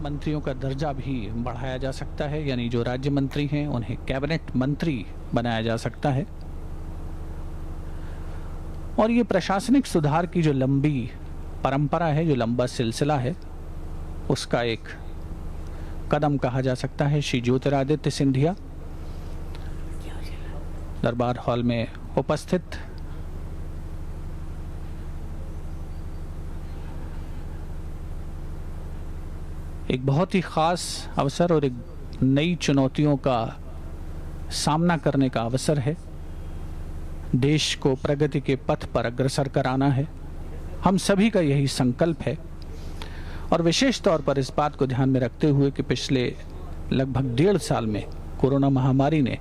मंत्रियों का दर्जा भी बढ़ाया जा सकता है, यानी जो राज्य मंत्री हैं उन्हें कैबिनेट मंत्री बनाया जा सकता है। और ये प्रशासनिक सुधार की जो लंबी परंपरा है, जो लंबा सिलसिला है, उसका एक कदम कहा जा सकता है। श्री ज्योतिरादित्य सिंधिया दरबार हॉल में उपस्थित एक बहुत ही खास अवसर और एक नई चुनौतियों का सामना करने का अवसर है। देश को प्रगति के पथ पर अग्रसर कराना है, हम सभी का यही संकल्प है। और विशेष तौर पर इस बात को ध्यान में रखते हुए कि पिछले लगभग 1.5 साल में कोरोना महामारी ने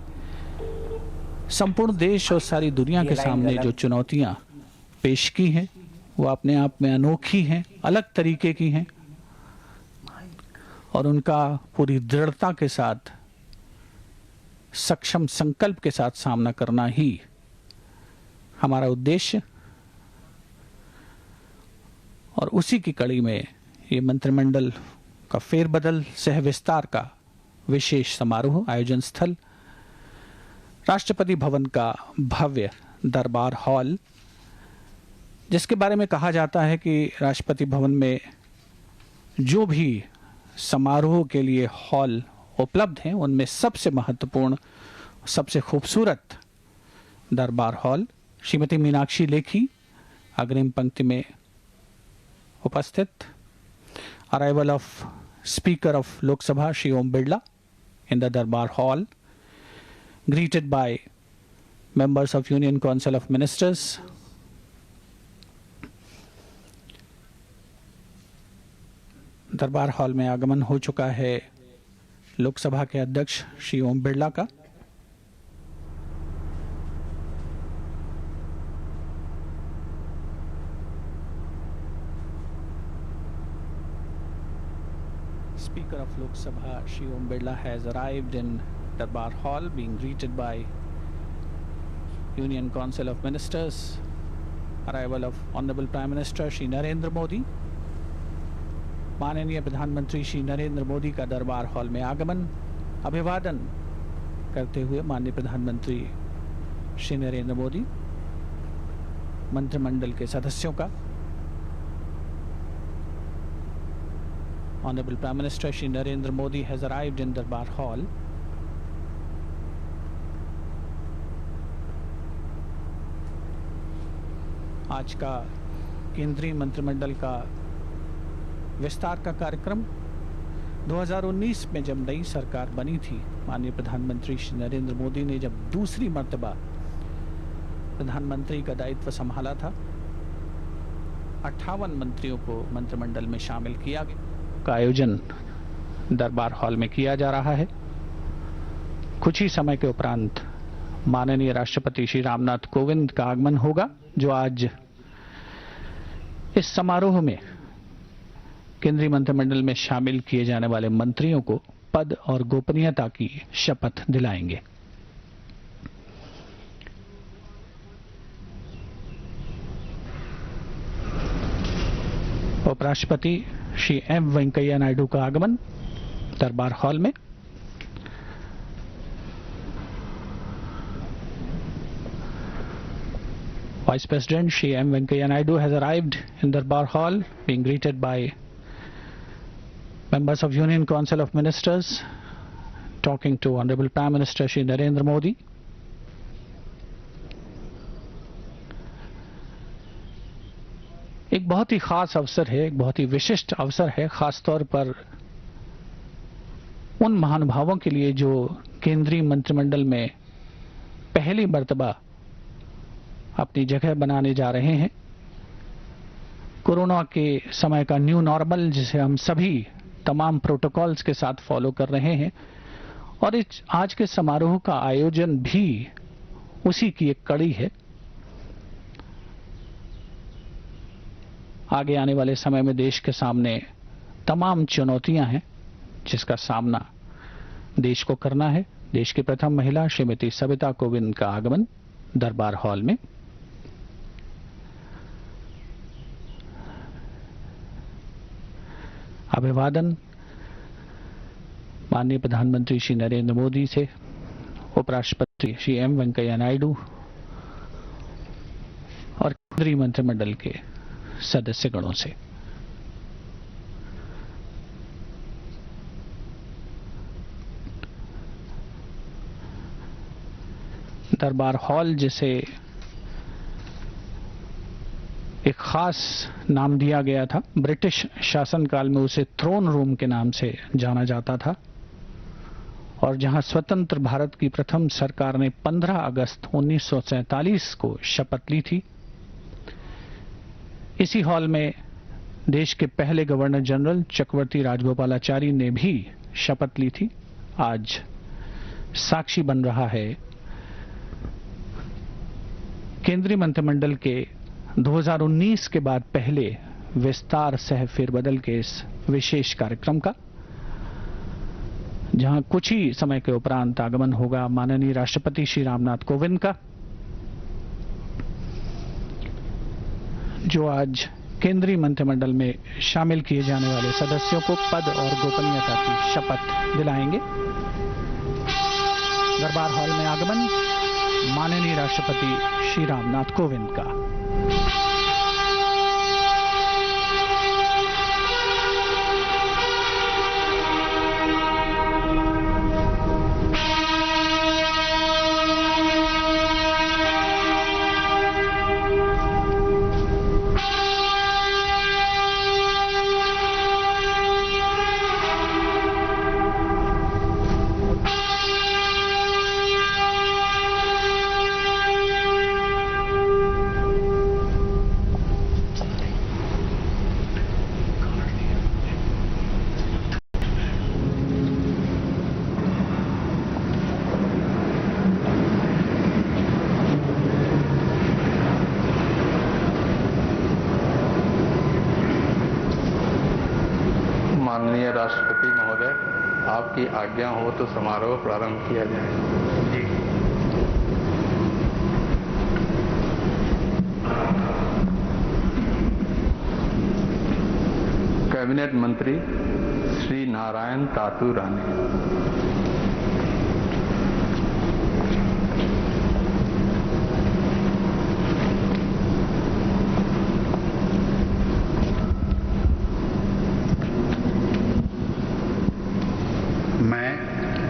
संपूर्ण देश और सारी दुनिया के सामने जो चुनौतियां पेश की हैं, वो अपने आप में अनोखी हैं, अलग तरीके की हैं, और उनका पूरी दृढ़ता के साथ, सक्षम संकल्प के साथ सामना करना ही हमारा उद्देश्य। और उसी की कड़ी में ये मंत्रिमंडल का फेरबदल सह विस्तार का विशेष समारोह, आयोजन स्थल राष्ट्रपति भवन का भव्य दरबार हॉल, जिसके बारे में कहा जाता है कि राष्ट्रपति भवन में जो भी समारोह के लिए हॉल उपलब्ध हैं उनमें सबसे महत्वपूर्ण, सबसे खूबसूरत दरबार हॉल। श्रीमती मीनाक्षी लेखी अग्रिम पंक्ति में उपस्थित। Arrival of speaker of Lok Sabha Shri Om Birla in the Darbar hall, greeted by members of Union Council of Ministers, Darbar hall में आगमन हो चुका है लोकसभा के अध्यक्ष श्री ओम बिरला का। Speaker of Lok Sabha Shri Om Birla has arrived in Darbar Hall, being greeted by Union Council of Ministers. Arrival of Honorable Prime Minister Shri Narendra Modi, माननीय प्रधानमंत्री श्री नरेंद्र मोदी का दरबार हॉल में आगमन, अभिवादन करते हुए माननीय प्रधानमंत्री श्री नरेंद्र मोदी मंत्रिमंडल के सदस्यों का। Honorable Prime Minister Shri Narendra Modi has arrived in Darbar Hall. आज का केंद्रीय मंत्रिमंडल का विस्तार का कार्यक्रम 2019 में जब नई सरकार बनी थी, माननीय प्रधानमंत्री श्री नरेंद्र मोदी ने जब दूसरी मर्तबा प्रधानमंत्री का दायित्व संभाला था, 58 मंत्रियों को मंत्रिमंडल में शामिल किया गया। का आयोजन दरबार हॉल में किया जा रहा है। कुछ ही समय के उपरांत माननीय राष्ट्रपति श्री रामनाथ कोविंद का आगमन होगा, जो आज इस समारोह में केंद्रीय मंत्रिमंडल में शामिल किए जाने वाले मंत्रियों को पद और गोपनीयता की शपथ दिलाएंगे। उपराष्ट्रपति श्री एम वेंकैया नायडू का आगमन दरबार हॉल में। Vice President Shri M. Venkaiah Naidu has arrived in Darbar Hall, being greeted by members of Union Council of Ministers, talking to Honorable Prime Minister Shri Narendra Modi. एक बहुत ही खास अवसर है, एक बहुत ही विशिष्ट अवसर है, खास तौर पर उन महानुभावों के लिए जो केंद्रीय मंत्रिमंडल में पहली मर्तबा अपनी जगह बनाने जा रहे हैं। कोरोना के समय का न्यू नॉर्मल, जिसे हम सभी तमाम प्रोटोकॉल्स के साथ फॉलो कर रहे हैं, और इस आज के समारोह का आयोजन भी उसी की एक कड़ी है। आगे आने वाले समय में देश के सामने तमाम चुनौतियां हैं, जिसका सामना देश को करना है। देश की प्रथम महिला श्रीमती सविता कोविंद का आगमन दरबार हॉल में। अभिवादन माननीय प्रधानमंत्री श्री नरेंद्र मोदी से, उपराष्ट्रपति श्री एम वेंकैया नायडू और केंद्रीय मंत्रिमंडल के सदस्यगणों से। दरबार हॉल, जिसे एक खास नाम दिया गया था, ब्रिटिश शासनकाल में उसे थ्रोन रूम के नाम से जाना जाता था, और जहां स्वतंत्र भारत की प्रथम सरकार ने 15 अगस्त 1947 को शपथ ली थी, इसी हॉल में देश के पहले गवर्नर जनरल चक्रवर्ती राजगोपालाचारी ने भी शपथ ली थी। आज साक्षी बन रहा है केंद्रीय मंत्रिमंडल के 2019 के बाद पहले विस्तार सह फेरबदल के इस विशेष कार्यक्रम का, जहां कुछ ही समय के उपरांत आगमन होगा माननीय राष्ट्रपति श्री रामनाथ कोविंद का, जो आज केंद्रीय मंत्रिमंडल में शामिल किए जाने वाले सदस्यों को पद और गोपनीयता की शपथ दिलाएंगे। दरबार हॉल में आगमन माननीय राष्ट्रपति श्री रामनाथ कोविंद का। माननीय राष्ट्रपति महोदय, आपकी आज्ञा हो तो समारोह प्रारंभ किया जाए। जी। कैबिनेट मंत्री श्री नारायण तातू राणे।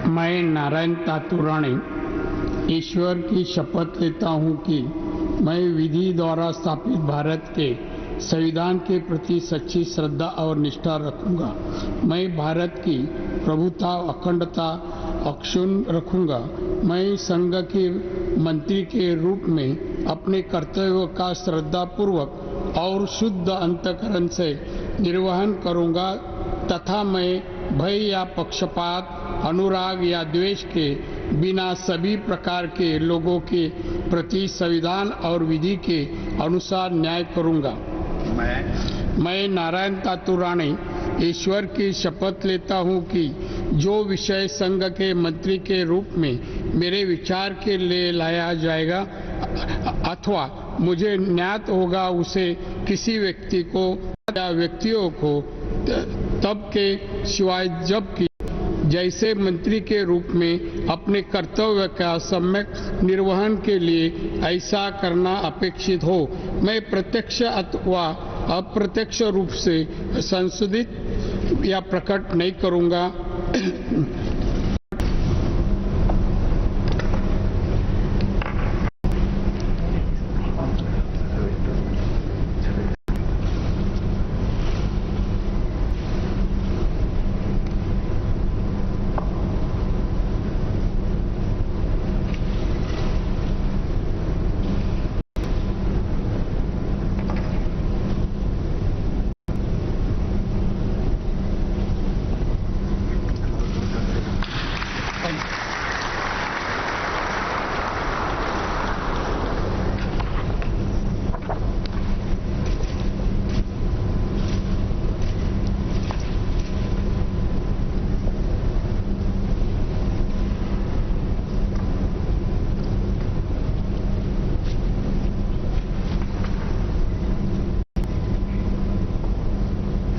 मैं नारायण तातू राणे ईश्वर की शपथ लेता हूं कि मैं विधि द्वारा स्थापित भारत के संविधान के प्रति सच्ची श्रद्धा और निष्ठा रखूंगा। मैं भारत की प्रभुता, अखंडता अक्षुण्ण रखूंगा। मैं संघ के मंत्री के रूप में अपने कर्तव्यों का श्रद्धापूर्वक और शुद्ध अंतःकरण से निर्वहन करूंगा तथा मैं भय या पक्षपात, अनुराग या द्वेष के बिना सभी प्रकार के लोगों के प्रति संविधान और विधि के अनुसार न्याय करूंगा। मैं नारायण तातू राणे ईश्वर की शपथ लेता हूं कि जो विषय संघ के मंत्री के रूप में मेरे विचार के लिए लाया जाएगा अथवा मुझे ज्ञात होगा, उसे किसी व्यक्ति को या व्यक्तियों को तब के सिवाय जबकि जैसे मंत्री के रूप में अपने कर्तव्य का सम्यक निर्वहन के लिए ऐसा करना अपेक्षित हो, मैं प्रत्यक्ष अथवा अप्रत्यक्ष रूप से संशोधित या प्रकट नहीं करूंगा।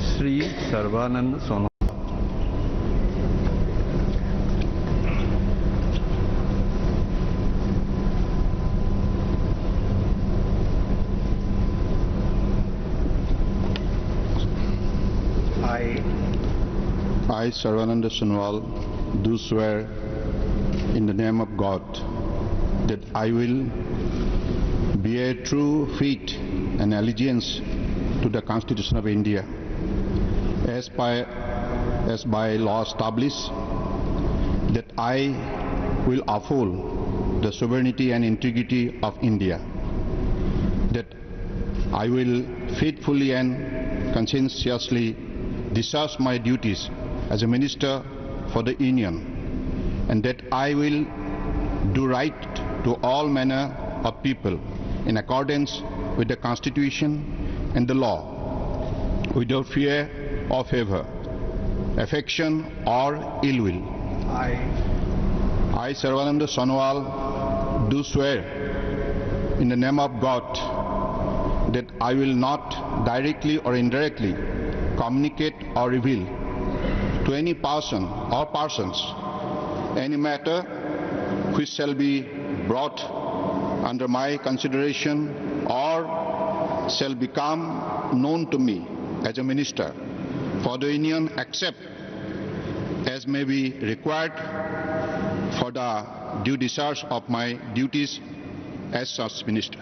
Shri Sarbananda Sonowal. I, Sarvananda Sonowal, do swear in the name of God that I will bear true faith and allegiance to the Constitution of India as by law established, that I will uphold the sovereignty and integrity of India, that I will faithfully and conscientiously discharge my duties as a minister for the Union, and that I will do right to all manner of people in accordance with the Constitution and the law, without fear or favor, affection or ill will. I, Sarvananda Sonowal, do swear in the name of God that I will not directly or indirectly communicate or reveal to any person or persons any matter which shall be brought under my consideration or shall become known to me as a minister for the Union, except as may be required for the due discharge of my duties as such minister.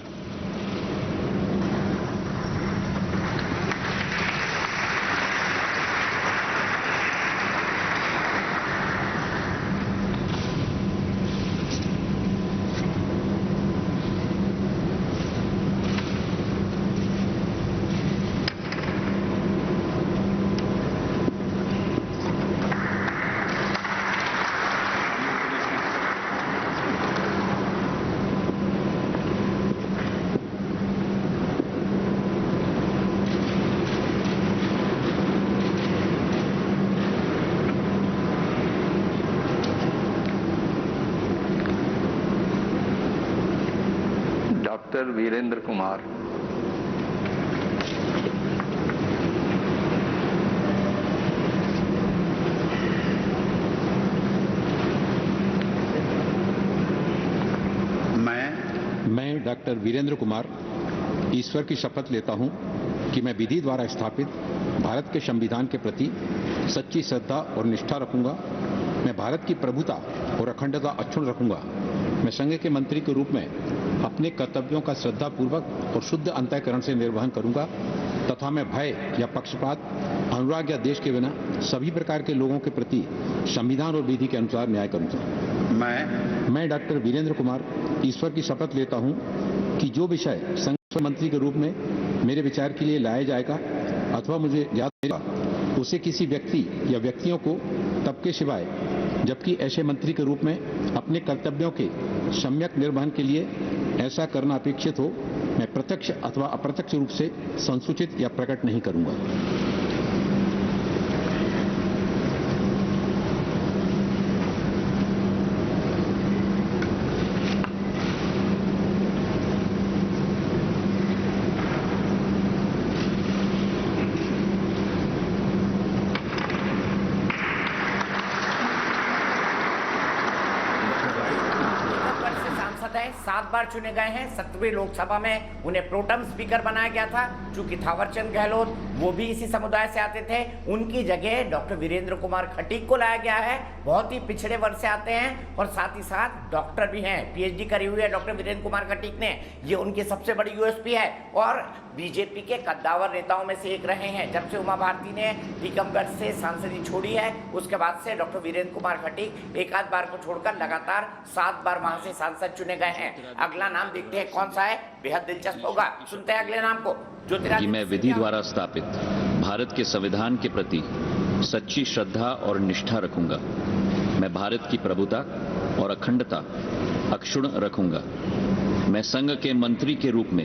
Doctor Virendra Kumar. मैं doctor Virendra Kumar ईश्वर की शपथ लेता हूं कि मैं विधि द्वारा स्थापित भारत के संविधान के प्रति सच्ची श्रद्धा और निष्ठा रखूंगा। मैं भारत की प्रभुता और अखंडता अक्षुण्ण रखूंगा। मैं संघ के मंत्री के रूप में अपने कर्तव्यों का श्रद्धापूर्वक और शुद्ध अंतःकरण से निर्वहन करूंगा तथा मैं भय या पक्षपात, अनुराग या देश के बिना सभी प्रकार के लोगों के प्रति संविधान और विधि के अनुसार न्याय करूंगा। मैं डॉक्टर वीरेंद्र कुमार ईश्वर की शपथ लेता हूं कि जो विषय संघ मंत्री के रूप में मेरे विचार के लिए लाया जाएगा अथवा मुझे याद रहेगा, उसे किसी व्यक्ति या व्यक्तियों को तब के सिवाय जबकि ऐसे मंत्री के रूप में अपने कर्तव्यों के सम्यक निर्वहन के लिए ऐसा करना अपेक्षित हो, मैं प्रत्यक्ष अथवा अप्रत्यक्ष रूप से संसूचित या प्रकट नहीं करूंगा। सांसद है, 7 बार चुने गए हैं। 17वीं लोकसभा में उन्हें प्रोटम स्पीकर बनाया गया था। चूंकि थावरचंद गहलोत वो भी इसी समुदाय से आते थे, उनकी जगह डॉक्टर वीरेंद्र कुमार खटीक को लाया गया है। बहुत ही पिछड़े वर्ग से आते हैं और साथ ही साथ डॉक्टर भी हैं। पीएचडी करी हुई है डॉक्टर वीरेंद्र कुमार खटीक ने। ये उनकी सबसे बड़ी यूएसपी है और बीजेपी के कद्दावर नेताओं में से एक रहे हैं। जब से उमा भारती ने टीकमगढ़ से सांसदी छोड़ी है, उसके बाद से डॉक्टर वीरेंद्र कुमार खटीक एक आध बार को छोड़कर लगातार 7 बार वहां से सांसद चुने गए हैं। अगला नाम देखते हैं कौन सा है, बेहद दिलचस्प होगा। सुनते हैं अगले नाम को। कि मैं विधि द्वारा स्थापित भारत के संविधान के प्रति सच्ची श्रद्धा और निष्ठा रखूंगा। मैं भारत की प्रभुता और अखंडता अक्षुण्ण रखूंगा। मैं संघ के मंत्री के रूप में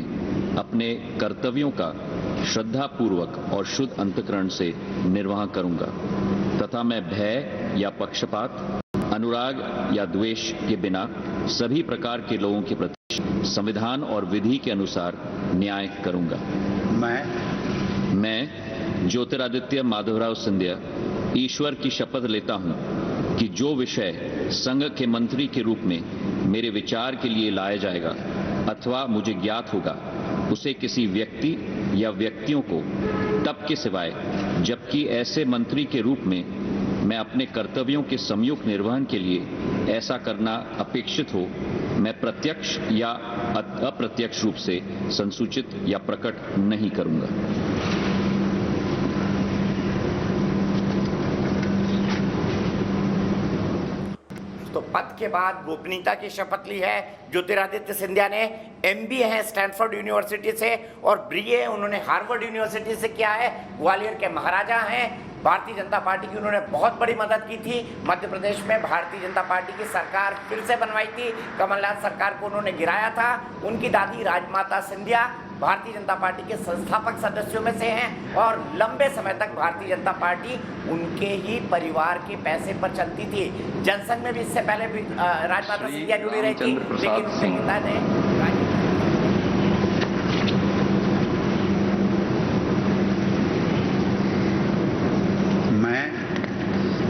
अपने कर्तव्यों का श्रद्धापूर्वक और शुद्ध अंतःकरण से निर्वाह करूंगा तथा मैं भय या पक्षपात, अनुराग या द्वेष के बिना सभी प्रकार के लोगों के प्रति संविधान और विधि के अनुसार न्याय करूंगा। मैं ज्योतिरादित्य माधवराव सिंधिया ईश्वर की शपथ लेता हूं कि जो विषय संघ के मंत्री के रूप में मेरे विचार के लिए लाया जाएगा अथवा मुझे ज्ञात होगा, उसे किसी व्यक्ति या व्यक्तियों को तब के सिवाय जबकि ऐसे मंत्री के रूप में मैं अपने कर्तव्यों के सम्यक निर्वहन के लिए ऐसा करना अपेक्षित हो मैं प्रत्यक्ष या अप्रत्यक्ष रूप से संसूचित या प्रकट नहीं करूंगा। तो पद के बाद गोपनीयता की शपथ ली है ज्योतिरादित्य सिंधिया ने। MBA है स्टैनफोर्ड यूनिवर्सिटी से और BA उन्होंने हार्वर्ड यूनिवर्सिटी से किया है। ग्वालियर के महाराजा हैं। भारतीय जनता पार्टी की उन्होंने बहुत बड़ी मदद की थी। मध्य प्रदेश में भारतीय जनता पार्टी की सरकार फिर से बनवाई थी। कमलनाथ सरकार को उन्होंने गिराया था। उनकी दादी राजमाता सिंधिया भारतीय जनता पार्टी के संस्थापक सदस्यों में से हैं और लंबे समय तक भारतीय जनता पार्टी उनके ही परिवार के पैसे पर चलती थी। जनसंघ में भी इससे पहले भी राजमाता सिंधिया जुड़ी रही थी, लेकिन उनके पिता ने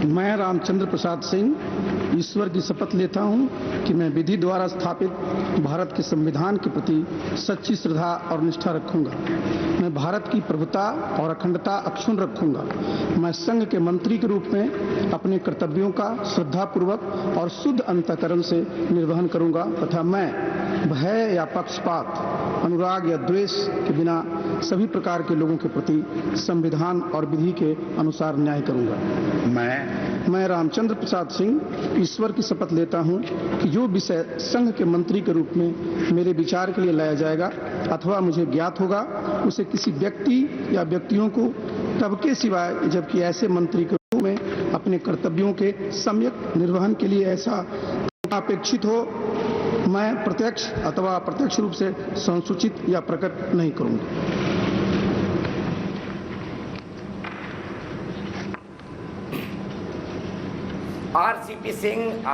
मैं रामचंद्र प्रसाद सिंह ईश्वर की शपथ लेता हूं कि मैं विधि द्वारा स्थापित भारत के संविधान के प्रति सच्ची श्रद्धा और निष्ठा रखूंगा। मैं भारत की प्रभुता और अखंडता अक्षुण्ण रखूंगा। मैं संघ के मंत्री के रूप में अपने कर्तव्यों का श्रद्धापूर्वक और शुद्ध अंतःकरण से निर्वहन करूंगा तथा मैं भय या पक्षपात, अनुराग या द्वेष के बिना सभी प्रकार के लोगों के प्रति संविधान और विधि के अनुसार न्याय करूंगा। मैं रामचंद्र प्रसाद सिंह ईश्वर की शपथ लेता हूं कि जो विषय संघ के मंत्री के रूप में मेरे विचार के लिए लाया जाएगा अथवा मुझे ज्ञात होगा उसे किसी व्यक्ति या व्यक्तियों को तब के सिवाय जबकि ऐसे मंत्री के रूप में अपने कर्तव्यों के सम्यक निर्वहन के लिए ऐसा अपेक्षित हो मैं प्रत्यक्ष अथवा अप्रत्यक्ष रूप से संसूचित या प्रकट नहीं करूंगा। RCP सिंह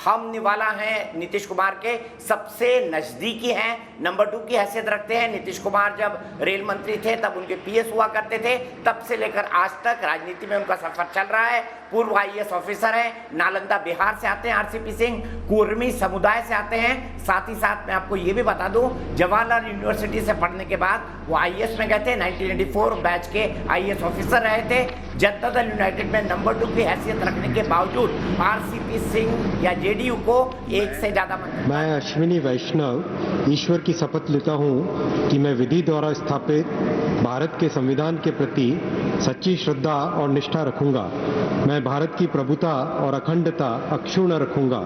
हम निवाला हैं नीतीश कुमार के सबसे नजदीकी हैं। नंबर 2 की हैसियत रखते हैं। नीतीश कुमार जब रेल मंत्री थे तब उनके PS हुआ करते थे। तब से लेकर आज तक राजनीति में उनका सफर चल रहा है। पूर्व IAS ऑफिसर हैं। नालंदा बिहार से आते हैं RCP सिंह। कुर्मी समुदाय से आते हैं। साथ ही साथ मैं आपको ये भी बता दूं जवाहरलाल यूनिवर्सिटी से पढ़ने के बाद वो IAS में गए थे। 1984 बैच के IAS ऑफिसर रहे थे। जनता दल यूनाइटेड में नंबर 2 की हैसियत रखने के बावजूद RCP सिंह या JDU को एक से ज्यादा मैं अश्विनी वैष्णव ईश्वर की शपथ लेता हूं कि मैं विधि द्वारा स्थापित भारत के संविधान के प्रति सच्ची श्रद्धा और निष्ठा रखूंगा। मैं भारत की प्रभुता और अखंडता अक्षुण्ण रखूंगा।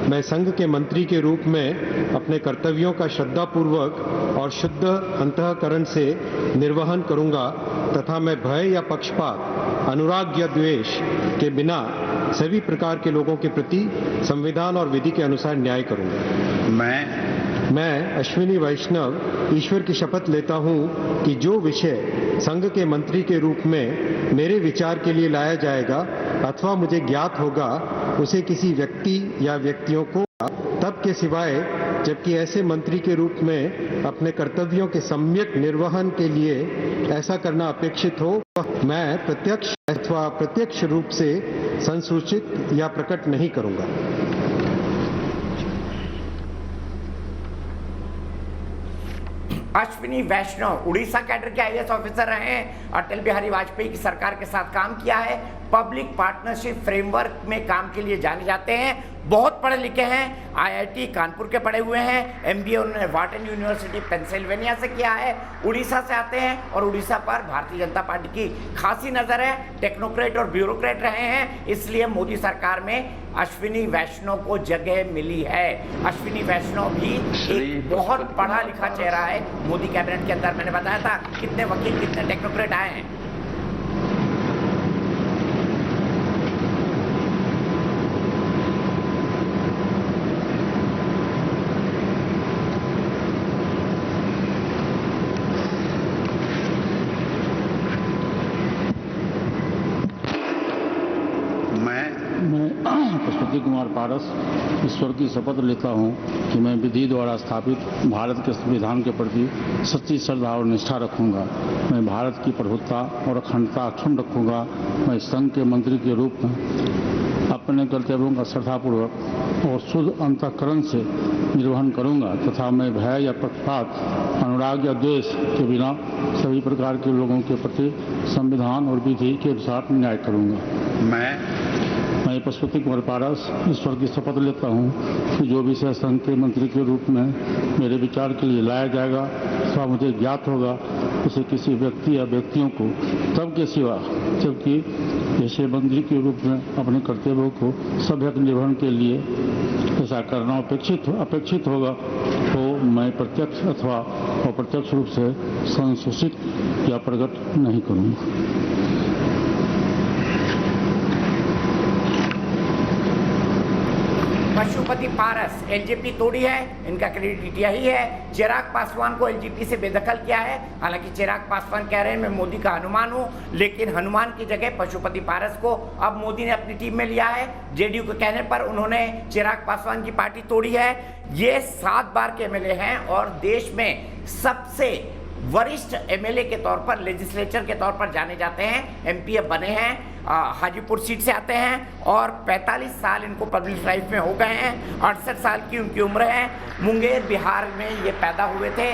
मैं संघ के मंत्री के रूप में अपने कर्तव्यों का श्रद्धापूर्वक और शुद्ध अंतःकरण से निर्वहन करूंगा तथा मैं भय या पक्षपात, अनुराग या द्वेष के बिना सभी प्रकार के लोगों के प्रति संविधान और विधि के अनुसार न्याय करूंगा। मैं अश्विनी वैष्णव ईश्वर की शपथ लेता हूं कि जो विषय संघ के मंत्री के रूप में मेरे विचार के लिए लाया जाएगा अथवा मुझे ज्ञात होगा उसे किसी व्यक्ति या व्यक्तियों को तब के सिवाय जबकि ऐसे मंत्री के रूप में अपने कर्तव्यों के सम्यक निर्वहन के लिए ऐसा करना अपेक्षित हो मैं प्रत्यक्ष अथवा प्रत्यक्ष रूप से संसूचित या प्रकट नहीं करूंगा। अश्विनी वैष्णव उड़ीसा कैडर के IAS ऑफिसर रहे हैं। अटल बिहारी वाजपेयी की सरकार के साथ काम किया है। पब्लिक पार्टनरशिप फ्रेमवर्क में काम के लिए जाने जाते हैं। बहुत पढ़े लिखे हैं। IIT कानपुर के पढ़े हुए हैं। MBA उन्होंने वाटन यूनिवर्सिटी पेंसिल्वेनिया से किया है। उड़ीसा से आते हैं और उड़ीसा पर भारतीय जनता पार्टी की खासी नजर है। टेक्नोक्रेट और ब्यूरोक्रेट रहे हैं, इसलिए मोदी सरकार में अश्विनी वैष्णव को जगह मिली है। अश्विनी वैष्णव भी एक बहुत पढ़ा लिखा चेहरा है। मोदी कैबिनेट के अंदर मैंने बताया था कितने वकील कितने टेक्नोक्रेट आए हैं। पशुपति कुमार पारस ईश्वर की शपथ लेता हूं कि मैं विधि द्वारा स्थापित भारत के संविधान के प्रति सच्ची श्रद्धा और निष्ठा रखूंगा। मैं भारत की प्रभुता और अखंडता अक्षुण्ण रखूंगा। मैं संघ के मंत्री के रूप में अपने कर्तव्यों का श्रद्धापूर्वक और शुद्ध अंतःकरण से निर्वहन करूंगा तथा मैं भय या पक्षपात, अनुराग या द्वेष के बिना सभी प्रकार के लोगों के प्रति संविधान और विधि के अनुसार न्याय करूंगा। मैं अश्वती कुमार पारस ईश्वर की शपथ लेता हूँ कि जो विषय संघ के मंत्री के रूप में मेरे विचार के लिए लाया जाएगा अथवा मुझे ज्ञात होगा उसे किसी व्यक्ति या व्यक्तियों को तब के सिवा जबकि ऐसे मंत्री के रूप में अपने कर्तव्यों को सभ्यक निर्वहन के लिए ऐसा करना अपेक्षित होगा तो मैं प्रत्यक्ष अथवा अप्रत्यक्ष रूप से संसूचित या प्रकट नहीं करूँगा। पशुपति पारस एलजेपी तोड़ी है, इनका क्रेडिट यही है। चिराग पासवान को एलजेपी से बेदखल किया है। हालांकि चिराग पासवान कह रहे हैं मैं मोदी का हनुमान हूं, लेकिन हनुमान की जगह पशुपति पारस को अब मोदी ने अपनी टीम में लिया है। जेडीयू के कहने पर उन्होंने चिराग पासवान की पार्टी तोड़ी है। ये 7 बार के एमएलए हैं और देश में सबसे वरिष्ठ एमएलए के तौर पर, लेजिस्लेचर के तौर पर जाने जाते हैं। एमपी अब बने हैं, हाजीपुर सीट से आते हैं और 45 साल इनको पब्लिक लाइफ में हो गए हैं। 68 साल की उनकी उम्र है। मुंगेर बिहार में ये पैदा हुए थे।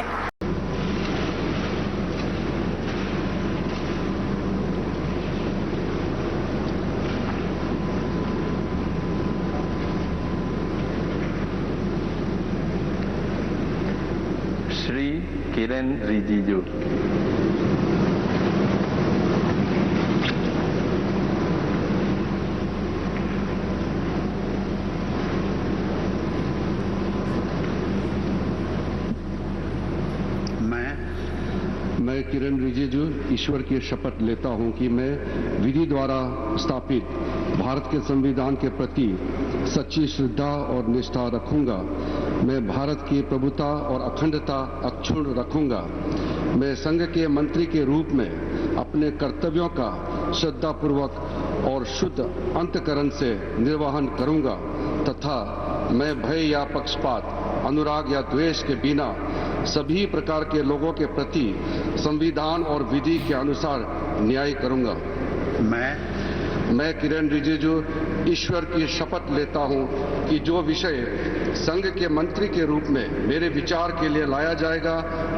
श्री किरण रिजिजू। मैं किरण रिजिजू ईश्वर की शपथ लेता हूं कि मैं विधि द्वारा स्थापित भारत के संविधान के प्रति सच्ची श्रद्धा और निष्ठा रखूंगा। मैं भारत की प्रभुता और अखंडता अक्षुण्ण रखूंगा। मैं संघ के मंत्री के रूप में अपने कर्तव्यों का श्रद्धापूर्वक और शुद्ध अंतःकरण से निर्वहन करूंगा तथा मैं भय या पक्षपात, अनुराग या द्वेष के बिना सभी प्रकार के लोगों के प्रति संविधान और विधि के अनुसार न्याय करूंगा। मैं किरण रिजिजू ईश्वर की शपथ लेता हूं कि जो विषय संघ के मंत्री के रूप में मेरे विचार के लिए लाया जाएगा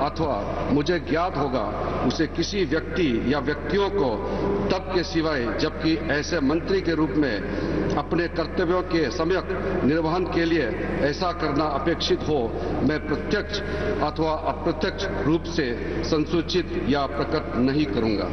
अथवा मुझे ज्ञात होगा उसे किसी व्यक्ति या व्यक्तियों को तब के सिवाय जबकि ऐसे मंत्री के रूप में अपने कर्तव्यों के सम्यक निर्वहन के लिए ऐसा करना अपेक्षित हो, मैं प्रत्यक्ष अथवा अप्रत्यक्ष रूप से संसूचित या प्रकट नहीं करूंगा।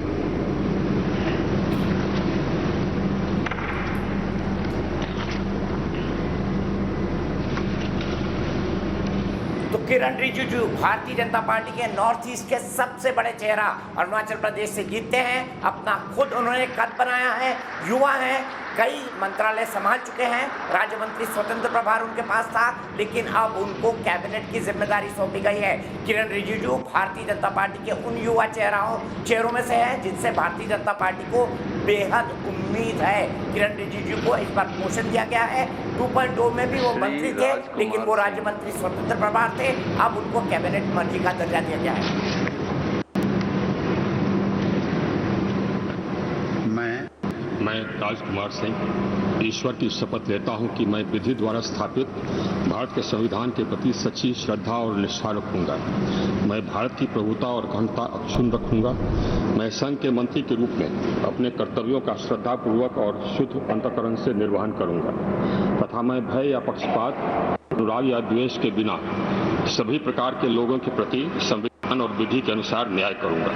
तो किरण रिजिजू भारतीय जनता पार्टी के नॉर्थ ईस्ट के सबसे बड़े चेहरा अरुणाचल प्रदेश से जीतते हैं। अपना खुद उन्होंने कद बनाया है, युवा हैं, कई मंत्रालय संभाल चुके हैं। राज्य मंत्री स्वतंत्र प्रभार उनके पास था, लेकिन अब उनको कैबिनेट की जिम्मेदारी सौंपी गई है। किरण रिजिजू भारतीय जनता पार्टी के उन युवा चेहरों में से है जिनसे भारतीय जनता पार्टी को बेहद उम्मीद है। किरण रिजिजू को इस बार प्रमोशन दिया गया है। 2.0 में भी वो मंत्री थे, लेकिन वो राज्य मंत्री स्वतंत्र प्रभार थे। अब उनको कैबिनेट मंत्री का दर्जा दिया गया है। मैं राजकुमार सिंह ईश्वर की शपथ लेता हूं कि मैं विधि द्वारा स्थापित भारत के संविधान के प्रति सच्ची श्रद्धा और निष्ठा रखूंगा। मैं भारत की प्रभुता और अखंडता अक्षुण्ण रखूंगा। मैं संघ के मंत्री के रूप में अपने कर्तव्यों का श्रद्धापूर्वक और शुद्ध अंतःकरण से निर्वहन करूंगा तथा मैं भय या पक्षपात, अनुराग या द्वेष के बिना सभी प्रकार के लोगों के प्रति संविधान और विधि के अनुसार न्याय करूंगा।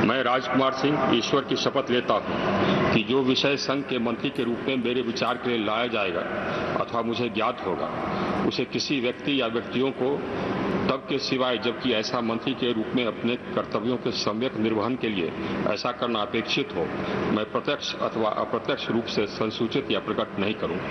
मैं राजकुमार सिंह ईश्वर की शपथ लेता हूं कि जो विषय संघ के मंत्री के रूप में मेरे विचार के लिए लाया जाएगा अथवा मुझे ज्ञात होगा उसे किसी व्यक्ति या व्यक्तियों को तब के सिवाय जबकि ऐसा मंत्री के रूप में अपने कर्तव्यों के सम्यक निर्वहन के लिए ऐसा करना अपेक्षित हो, मैं प्रत्यक्ष अथवा अप्रत्यक्ष रूप से संसूचित या प्रकट नहीं करूंगा।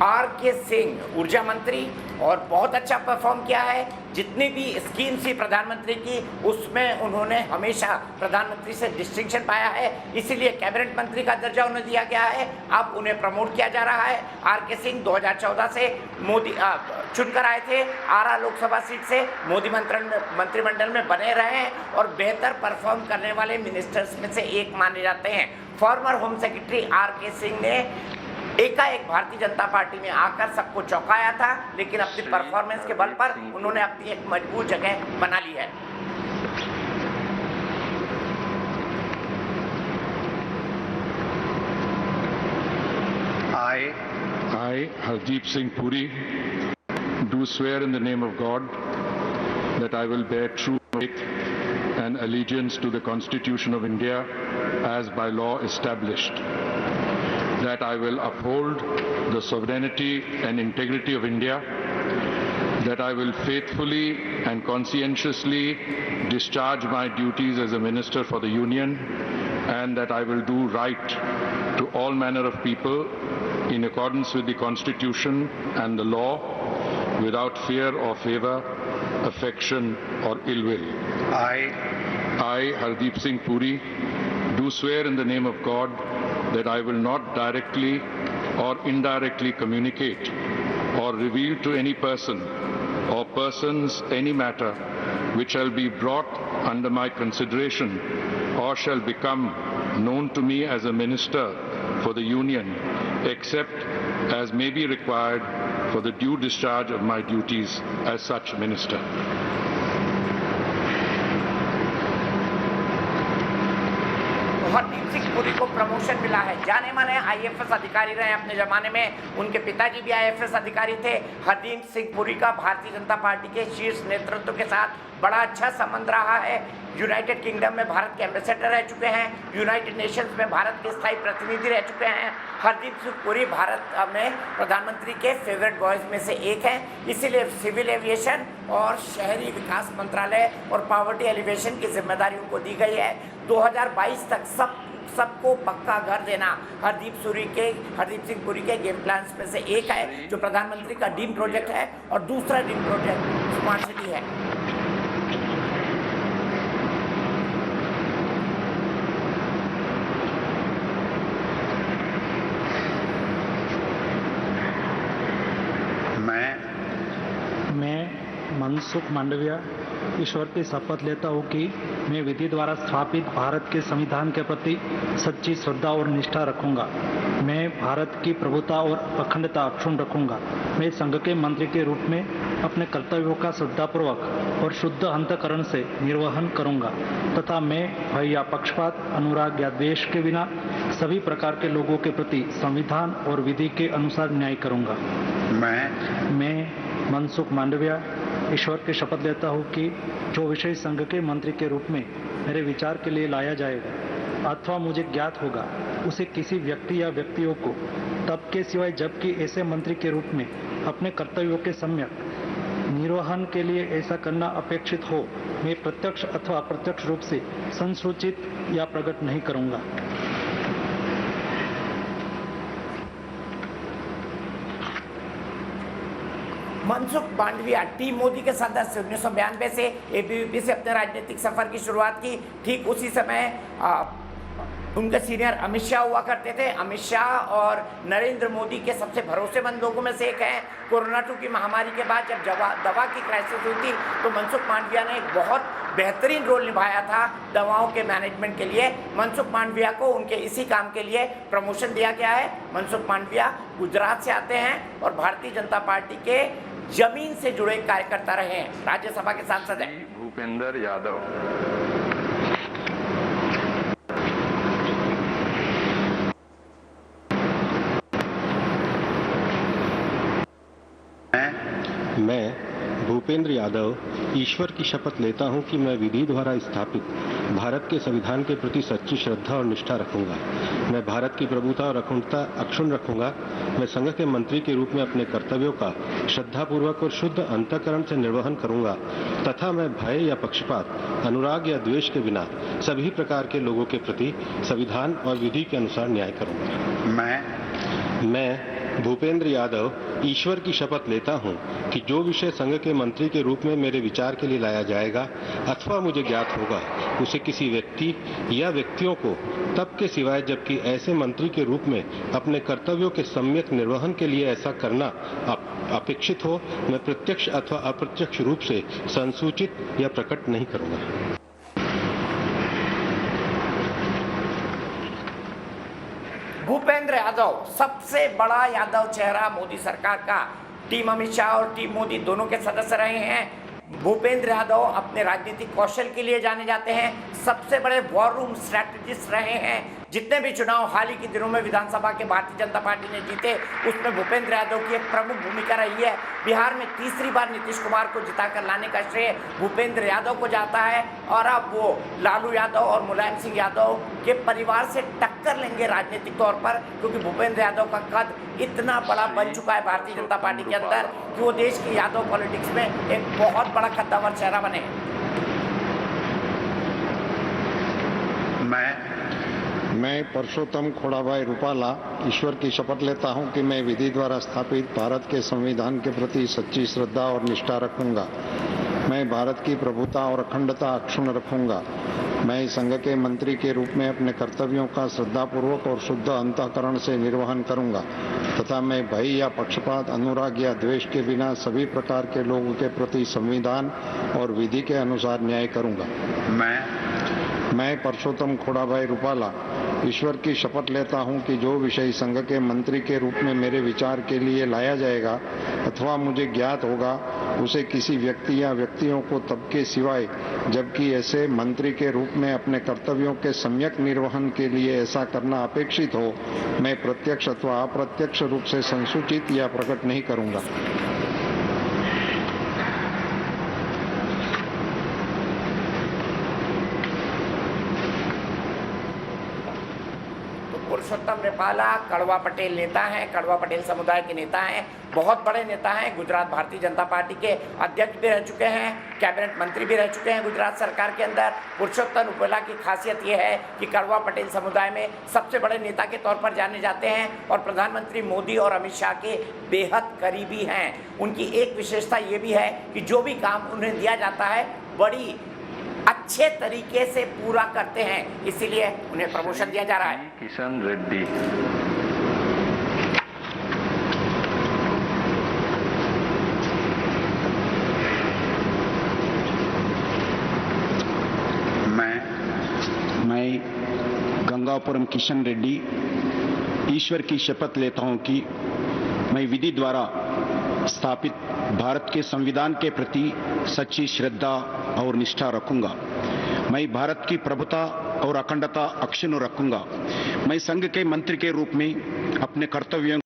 आर.के. सिंह ऊर्जा मंत्री और बहुत अच्छा परफॉर्म किया है। जितनी भी स्कीम थी प्रधानमंत्री की उसमें उन्होंने हमेशा प्रधानमंत्री से डिस्टिंक्शन पाया है, इसीलिए कैबिनेट मंत्री का दर्जा उन्हें दिया गया है। अब उन्हें प्रमोट किया जा रहा है। आर.के. सिंह 2014 से मोदी चुनकर आए थे। आरा लोकसभा सीट से मोदी मंत्रिमंडल में बने रहे हैं और बेहतर परफॉर्म करने वाले मिनिस्टर्स में से एक माने जाते हैं। Former home secretary R K. Singh ने एकाएक भारतीय जनता पार्टी में आकर सबको चौंकाया था, लेकिन अपनी परफॉर्मेंस के बल पर उन्होंने अपनी एक मजबूत जगह बना ली है। I, Hardeep Singh Puri, do swear in the name of God that I will bear true faith and allegiance to the Constitution of India as by law established, that I will uphold the sovereignty and integrity of India, that I will faithfully and conscientiously discharge my duties as a Minister for the Union, and that I will do right to all manner of people in accordance with the Constitution and the law, without fear or favor, affection or ill will. I, Hardeep Singh Puri, do swear in the name of God that I will not directly or indirectly communicate or reveal to any person or persons any matter which shall be brought under my consideration or shall become known to me as a Minister for the Union, except as may be required for the due discharge of my duties as such Minister. Hardeep Singh Puri को promotion मिला है। जाने माने IFS अधिकारी रहे अपने जमाने में, उनके पिताजी भी आईएफएस अधिकारी थे। हरदीप सिंह पुरी का भारतीय जनता पार्टी के शीर्ष नेतृत्व के साथ बड़ा अच्छा संबंध रहा है। यूनाइटेड किंगडम में भारत के एम्बेसडर रह चुके हैं, यूनाइटेड नेशंस में भारत के स्थायी प्रतिनिधि रह चुके हैं। हरदीप सिंह पुरी भारत में प्रधानमंत्री के फेवरेट बॉयज में से एक हैं, इसीलिए सिविल एविएशन और शहरी विकास मंत्रालय और पावर्टी एलिवेशन की जिम्मेदारी उनको दी गई है। 2022 तक सबको पक्का घर देना हरदीप सिंह पुरी के गेम प्लान्स में से एक है, जो प्रधानमंत्री का ड्रीम प्रोजेक्ट है। और दूसरा ड्रीम प्रोजेक्ट स्मार्ट सिटी है। मैं मनसुख मांडविया ईश्वर की शपथ लेता हूँ कि मैं विधि द्वारा स्थापित भारत के संविधान के प्रति सच्ची श्रद्धा और निष्ठा रखूंगा। मैं भारत की प्रभुता और अखंडता अक्षुण्ण रखूंगा। मैं संघ के मंत्री के रूप में अपने कर्तव्यों का श्रद्धापूर्वक और शुद्ध अंतःकरण से निर्वहन करूंगा तथा मैं भय या पक्षपात, अनुराग या द्वेष के बिना सभी प्रकार के लोगों के प्रति संविधान और विधि के अनुसार न्याय करूंगा। मैं मनसुख मांडविया ईश्वर की शपथ लेता हूँ कि जो विषय संघ के मंत्री के रूप में मेरे विचार के लिए लाया जाएगा अथवा मुझे ज्ञात होगा, उसे किसी व्यक्ति या व्यक्तियों को तब के सिवाय जबकि ऐसे मंत्री के रूप में अपने कर्तव्यों के सम्यक निर्वहन के लिए ऐसा करना अपेक्षित हो, मैं प्रत्यक्ष अथवा अप्रत्यक्ष रूप से संसूचित या प्रकट नहीं करूंगा। मनसुख मांडविया टीम मोदी के सदस्य 1992 से एबीवीपी से अपने राजनीतिक सफर की शुरुआत की। ठीक उसी समय उनके सीनियर अमित शाह हुआ करते थे। अमित शाह और नरेंद्र मोदी के सबसे भरोसेमंद लोगों में से एक हैं। कोरोना 2 की महामारी के बाद जब दवा की क्राइसिस हुई थी तो मनसुख मांडविया ने एक बहुत बेहतरीन रोल निभाया था दवाओं के मैनेजमेंट के लिए। मनसुख मांडविया को उनके इसी काम के लिए प्रमोशन दिया गया है। मनसुख मांडविया गुजरात से आते हैं और भारतीय जनता पार्टी के जमीन से जुड़े कार्यकर्ता रहे हैं। राज्यसभा के सांसद हैं। भूपेंद्र यादव। मैं भूपेंद्र यादव ईश्वर की शपथ लेता हूं कि मैं विधि द्वारा स्थापित भारत के संविधान के प्रति सच्ची श्रद्धा और निष्ठा रखूंगा। मैं भारत की प्रभुता और अखंडता अक्षुण्ण रखूंगा। मैं संघ के मंत्री के रूप में अपने कर्तव्यों का श्रद्धापूर्वक और शुद्ध अंतःकरण से निर्वहन करूंगा तथा मैं भय या पक्षपात, अनुराग या द्वेष के बिना सभी प्रकार के लोगों के प्रति संविधान और विधि के अनुसार न्याय करूंगा। मैं भूपेंद्र यादव ईश्वर की शपथ लेता हूं कि जो विषय संघ के मंत्री के रूप में मेरे विचार के लिए लाया जाएगा अथवा मुझे ज्ञात होगा, उसे किसी व्यक्ति या व्यक्तियों को तब के सिवाय जबकि ऐसे मंत्री के रूप में अपने कर्तव्यों के सम्यक निर्वहन के लिए ऐसा करना अपेक्षित हो, मैं प्रत्यक्ष अथवा अप्रत्यक्ष रूप से संसूचित या प्रकट नहीं करूंगा। भूपेंद्र यादव सबसे बड़ा यादव चेहरा मोदी सरकार का। टीम अमित शाह और टीम मोदी दोनों के सदस्य रहे हैं। भूपेंद्र यादव अपने राजनीतिक कौशल के लिए जाने जाते हैं। सबसे बड़े वॉर रूम स्ट्रैटेजिस्ट रहे हैं। जितने भी चुनाव हाल ही के दिनों में विधानसभा के भारतीय जनता पार्टी ने जीते, उसमें भूपेंद्र यादव की एक प्रमुख भूमिका रही है। बिहार में तीसरी बार नीतीश कुमार को जिताकर लाने का श्रेय भूपेंद्र यादव को जाता है और अब वो लालू यादव और मुलायम सिंह यादव के परिवार से टक्कर लेंगे राजनीतिक तौर पर, क्योंकि भूपेंद्र यादव का कद इतना बड़ा बन चुका है भारतीय जनता पार्टी के अंदर कि वो देश की यादव पॉलिटिक्स में एक बहुत बड़ा कद्दावर चेहरा बने। मैं परसोत्तम खोड़ाभाई रूपाला ईश्वर की शपथ लेता हूं कि मैं विधि द्वारा स्थापित भारत के संविधान के प्रति सच्ची श्रद्धा और निष्ठा रखूंगा। मैं भारत की प्रभुता और अखंडता अक्षुण्ण रखूंगा। मैं संघ के मंत्री के रूप में अपने कर्तव्यों का श्रद्धापूर्वक और शुद्ध अंतःकरण से निर्वहन करूंगा तथा मैं भय या पक्षपात, अनुराग या द्वेष के बिना सभी प्रकार के लोगों के प्रति संविधान और विधि के अनुसार न्याय करूंगा। मैं परसोत्तम खोड़ाभाई रूपाला ईश्वर की शपथ लेता हूं कि जो विषय संघ के मंत्री के रूप में मेरे विचार के लिए लाया जाएगा अथवा मुझे ज्ञात होगा, उसे किसी व्यक्ति या व्यक्तियों को तब के सिवाय जबकि ऐसे मंत्री के रूप में अपने कर्तव्यों के सम्यक निर्वहन के लिए ऐसा करना अपेक्षित हो, मैं प्रत्यक्ष अथवा अप्रत्यक्ष रूप से संसूचित या प्रकट नहीं करूंगा। पुरुषोत्तम रूपाला कड़वा पटेल नेता हैं, कड़वा पटेल समुदाय के नेता हैं, बहुत बड़े नेता हैं। गुजरात भारतीय जनता पार्टी के अध्यक्ष भी रह चुके हैं, कैबिनेट मंत्री भी रह चुके हैं गुजरात सरकार के अंदर। पुरुषोत्तम रूपाला की खासियत यह है कि कड़वा पटेल समुदाय में सबसे बड़े नेता के तौर पर जाने जाते हैं और प्रधानमंत्री मोदी और अमित शाह के बेहद करीबी हैं। उनकी एक विशेषता ये भी है कि जो भी काम उन्हें दिया जाता है बड़ी अच्छे तरीके से पूरा करते हैं, इसीलिए उन्हें प्रमोशन दिया जा रहा है। किशन रेड्डी। मैं गंगापुरम किशन रेड्डी ईश्वर की शपथ लेता हूं कि मैं विधि द्वारा स्थापित भारत के संविधान के प्रति सच्ची श्रद्धा और निष्ठा रखूंगा। मैं भारत की प्रभुता और अखंडता अक्षुण्ण रखूंगा। मैं संघ के मंत्री के रूप में अपने कर्तव्यों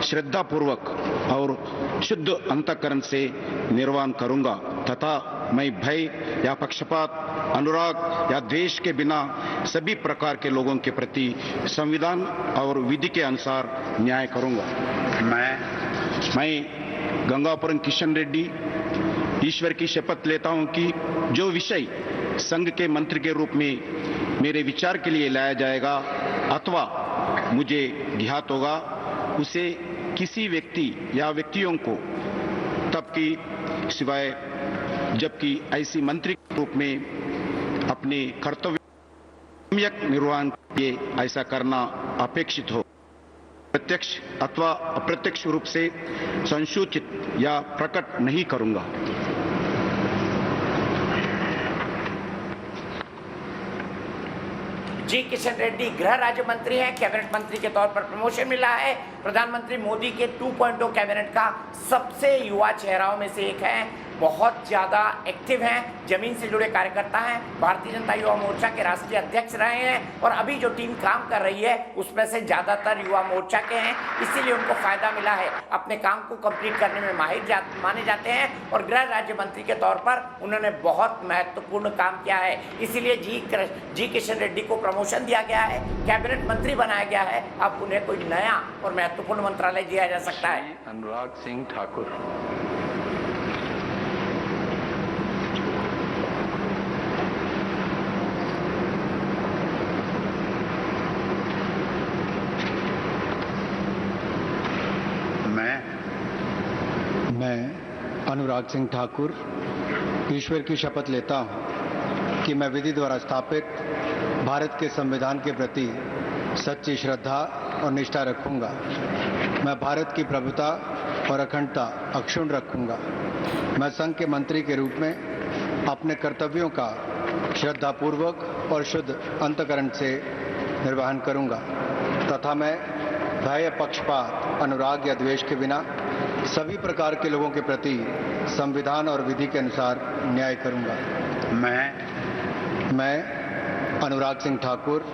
श्रद्धा पूर्वक और शुद्ध अंतःकरण से निर्वहन करूंगा तथा मैं भय या पक्षपात, अनुराग या द्वेष के बिना सभी प्रकार के लोगों के प्रति संविधान और विधि के अनुसार न्याय करूंगा। मैं गंगापुरम किशन रेड्डी ईश्वर की शपथ लेता हूं कि जो विषय संघ के मंत्री के रूप में मेरे विचार के लिए लाया जाएगा अथवा मुझे ज्ञात होगा, उसे किसी व्यक्ति या व्यक्तियों को तब की सिवाय जबकि ऐसी मंत्री के रूप में अपने कर्तव्य निर्वहन के लिए ऐसा करना अपेक्षित हो, प्रत्यक्ष अथवा अप्रत्यक्ष रूप से संसूचित या प्रकट नहीं करूंगा। जी किशन रेड्डी गृह राज्य मंत्री हैं, कैबिनेट मंत्री के तौर पर प्रमोशन मिला है। प्रधानमंत्री मोदी के 2.0 कैबिनेट का सबसे युवा चेहराओं में से एक है, बहुत ज़्यादा एक्टिव हैं, जमीन से जुड़े कार्यकर्ता हैं, भारतीय जनता युवा मोर्चा के राष्ट्रीय अध्यक्ष रहे हैं और अभी जो टीम काम कर रही है उसमें से ज़्यादातर युवा मोर्चा के हैं, इसीलिए उनको फ़ायदा मिला है। अपने काम को कंप्लीट करने में माहिर माने जाते हैं और गृह राज्य मंत्री के तौर पर उन्होंने बहुत महत्वपूर्ण काम किया है, इसीलिए जी किशन रेड्डी को प्रमोशन दिया गया है, कैबिनेट मंत्री बनाया गया है। अब उन्हें कोई नया और महत्वपूर्ण मंत्रालय दिया जा सकता है। अनुराग सिंह ठाकुर। मैं अनुराग सिंह ठाकुर ईश्वर की शपथ लेता हूं कि मैं विधि द्वारा स्थापित भारत के संविधान के प्रति सच्ची श्रद्धा और निष्ठा रखूंगा। मैं भारत की प्रभुता और अखंडता अक्षुण्ण रखूंगा। मैं संघ के मंत्री के रूप में अपने कर्तव्यों का श्रद्धापूर्वक और शुद्ध अंतःकरण से निर्वहन करूंगा तथा मैं भय, पक्षपात, अनुराग या द्वेष के बिना सभी प्रकार के लोगों के प्रति संविधान और विधि के अनुसार न्याय करूंगा। मैं अनुराग सिंह ठाकुर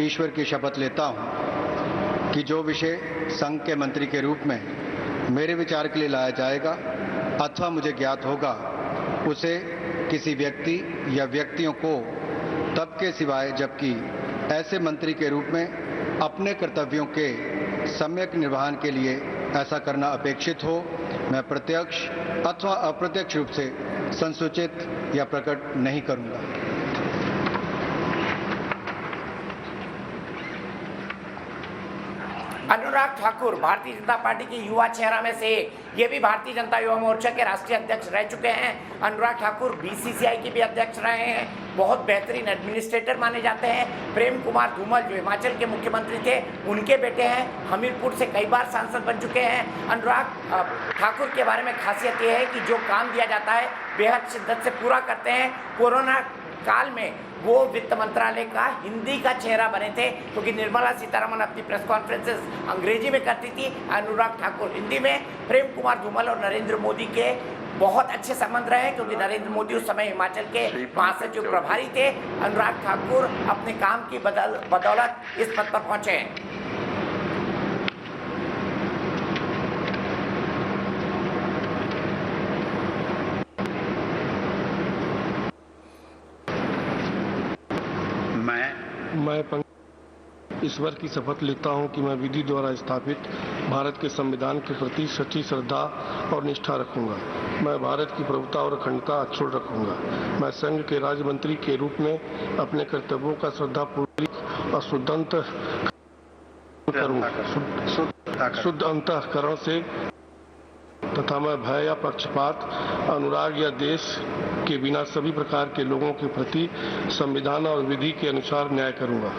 ईश्वर की शपथ लेता हूं कि जो विषय संघ के मंत्री के रूप में मेरे विचार के लिए लाया जाएगा अथवा मुझे ज्ञात होगा उसे किसी व्यक्ति या व्यक्तियों को तब के सिवाय जबकि ऐसे मंत्री के रूप में अपने कर्तव्यों के सम्यक निर्वहन के लिए ऐसा करना अपेक्षित हो मैं प्रत्यक्ष अथवा अप्रत्यक्ष रूप से संसूचित या प्रकट नहीं करूंगा। अनुराग ठाकुर भारतीय जनता पार्टी के युवा चेहरा में से एक, ये भी भारतीय जनता युवा मोर्चा के राष्ट्रीय अध्यक्ष रह चुके हैं। अनुराग ठाकुर बीसीसीआई के भी अध्यक्ष रहे हैं, बहुत बेहतरीन एडमिनिस्ट्रेटर माने जाते हैं। प्रेम कुमार धूमल जो हिमाचल के मुख्यमंत्री थे उनके बेटे हैं, हमीरपुर से कई बार सांसद बन चुके हैं। अनुराग ठाकुर के बारे में खासियत ये है कि जो काम दिया जाता है बेहद शिद्दत से पूरा करते हैं। कोरोना काल में वो वित्त मंत्रालय का हिंदी का चेहरा बने थे क्योंकि निर्मला सीतारमण अपनी प्रेस कॉन्फ्रेंसेस अंग्रेजी में करती थी, अनुराग ठाकुर हिंदी में। प्रेम कुमार धूमल और नरेंद्र मोदी के बहुत अच्छे संबंध रहे क्योंकि नरेंद्र मोदी उस समय हिमाचल के महासचिव प्रभारी थे। अनुराग ठाकुर अपने काम की बदौलत इस पद पर पहुंचे हैं। मैं ईश्वर की शपथ लेता हूं कि मैं विधि द्वारा स्थापित भारत के संविधान के प्रति सच्ची श्रद्धा और निष्ठा रखूंगा। मैं भारत की प्रभुता और अखंडता अक्षुण्ण रखूंगा। मैं संघ के राज्य मंत्री के रूप में अपने कर्तव्यों का श्रद्धापूर्वक और शुद्ध अंतःकरण से तथा मैं भय या पक्षपात, अनुराग या देश के बिना सभी प्रकार के लोगों के प्रति संविधान और विधि के अनुसार न्याय करूंगा।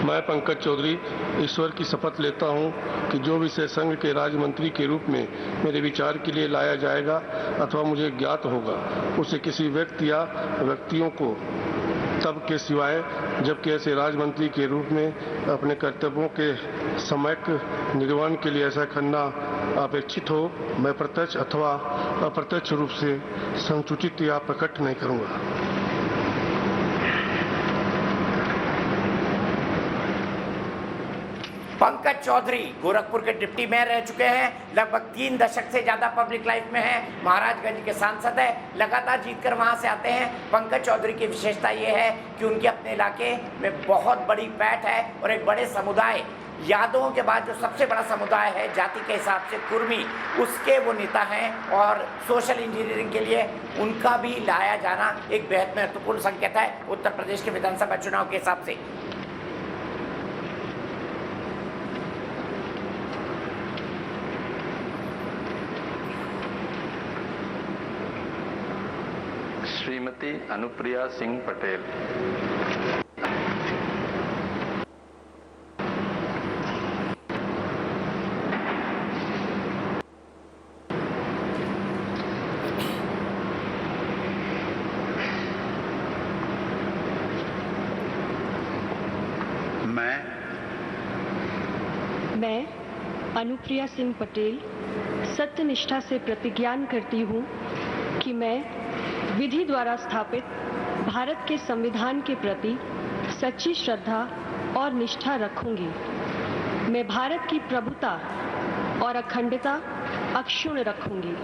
मैं पंकज चौधरी ईश्वर की शपथ लेता हूं कि जो विषय संघ के राज्य मंत्री के रूप में मेरे विचार के लिए लाया जाएगा अथवा मुझे ज्ञात होगा उसे किसी व्यक्ति या व्यक्तियों को तब के सिवाय जबकि ऐसे राज्य मंत्री के रूप में अपने कर्तव्यों के सम्यक निर्वहन के लिए ऐसा करना अपेक्षित हो मैं प्रत्यक्ष अथवा अप्रत्यक्ष रूप से संसूचित या प्रकट नहीं करूंगा। पंकज चौधरी गोरखपुर के डिप्टी मेयर रह चुके हैं, लगभग 3 दशक से ज्यादा पब्लिक लाइफ में हैं, महाराजगंज के सांसद है, लगातार जीतकर वहां से आते हैं। पंकज चौधरी की विशेषता ये है कि उनके अपने इलाके में बहुत बड़ी पैठ है और एक बड़े समुदाय, यादवों के बाद जो सबसे बड़ा समुदाय है जाति के हिसाब से कुर्मी, उसके वो नेता हैं और सोशल इंजीनियरिंग के लिए उनका भी लाया जाना एक बेहद महत्वपूर्ण संकेत है उत्तर प्रदेश के विधानसभा चुनाव के हिसाब से। श्रीमती अनुप्रिया सिंह पटेल। मैं अनुप्रिया सिंह पटेल सत्यनिष्ठा से प्रतिज्ञान करती हूँ कि मैं विधि द्वारा स्थापित भारत के संविधान के प्रति सच्ची श्रद्धा और निष्ठा रखूंगी। मैं भारत की प्रभुता और अखंडता अक्षुण्ण रखूंगी।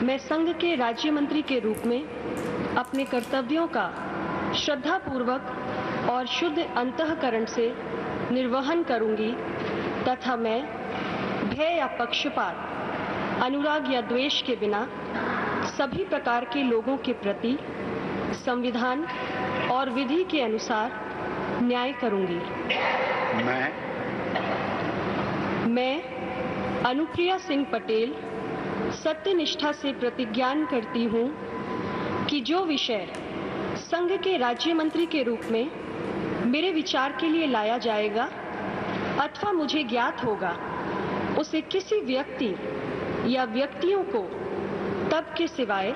मैं संघ के राज्य मंत्री के रूप में अपने कर्तव्यों का श्रद्धापूर्वक और शुद्ध अंतःकरण से निर्वहन करूंगी तथा मैं भय या पक्षपात, अनुराग या द्वेष के बिना सभी प्रकार के लोगों के प्रति संविधान और विधि के अनुसार न्याय करूंगी। मैं अनुप्रिया सिंह पटेल सत्यनिष्ठा से प्रतिज्ञान करती हूं कि जो विषय संघ के राज्य मंत्री के रूप में मेरे विचार के लिए लाया जाएगा अथवा मुझे ज्ञात होगा उसे किसी व्यक्ति या व्यक्तियों को तब के सिवाय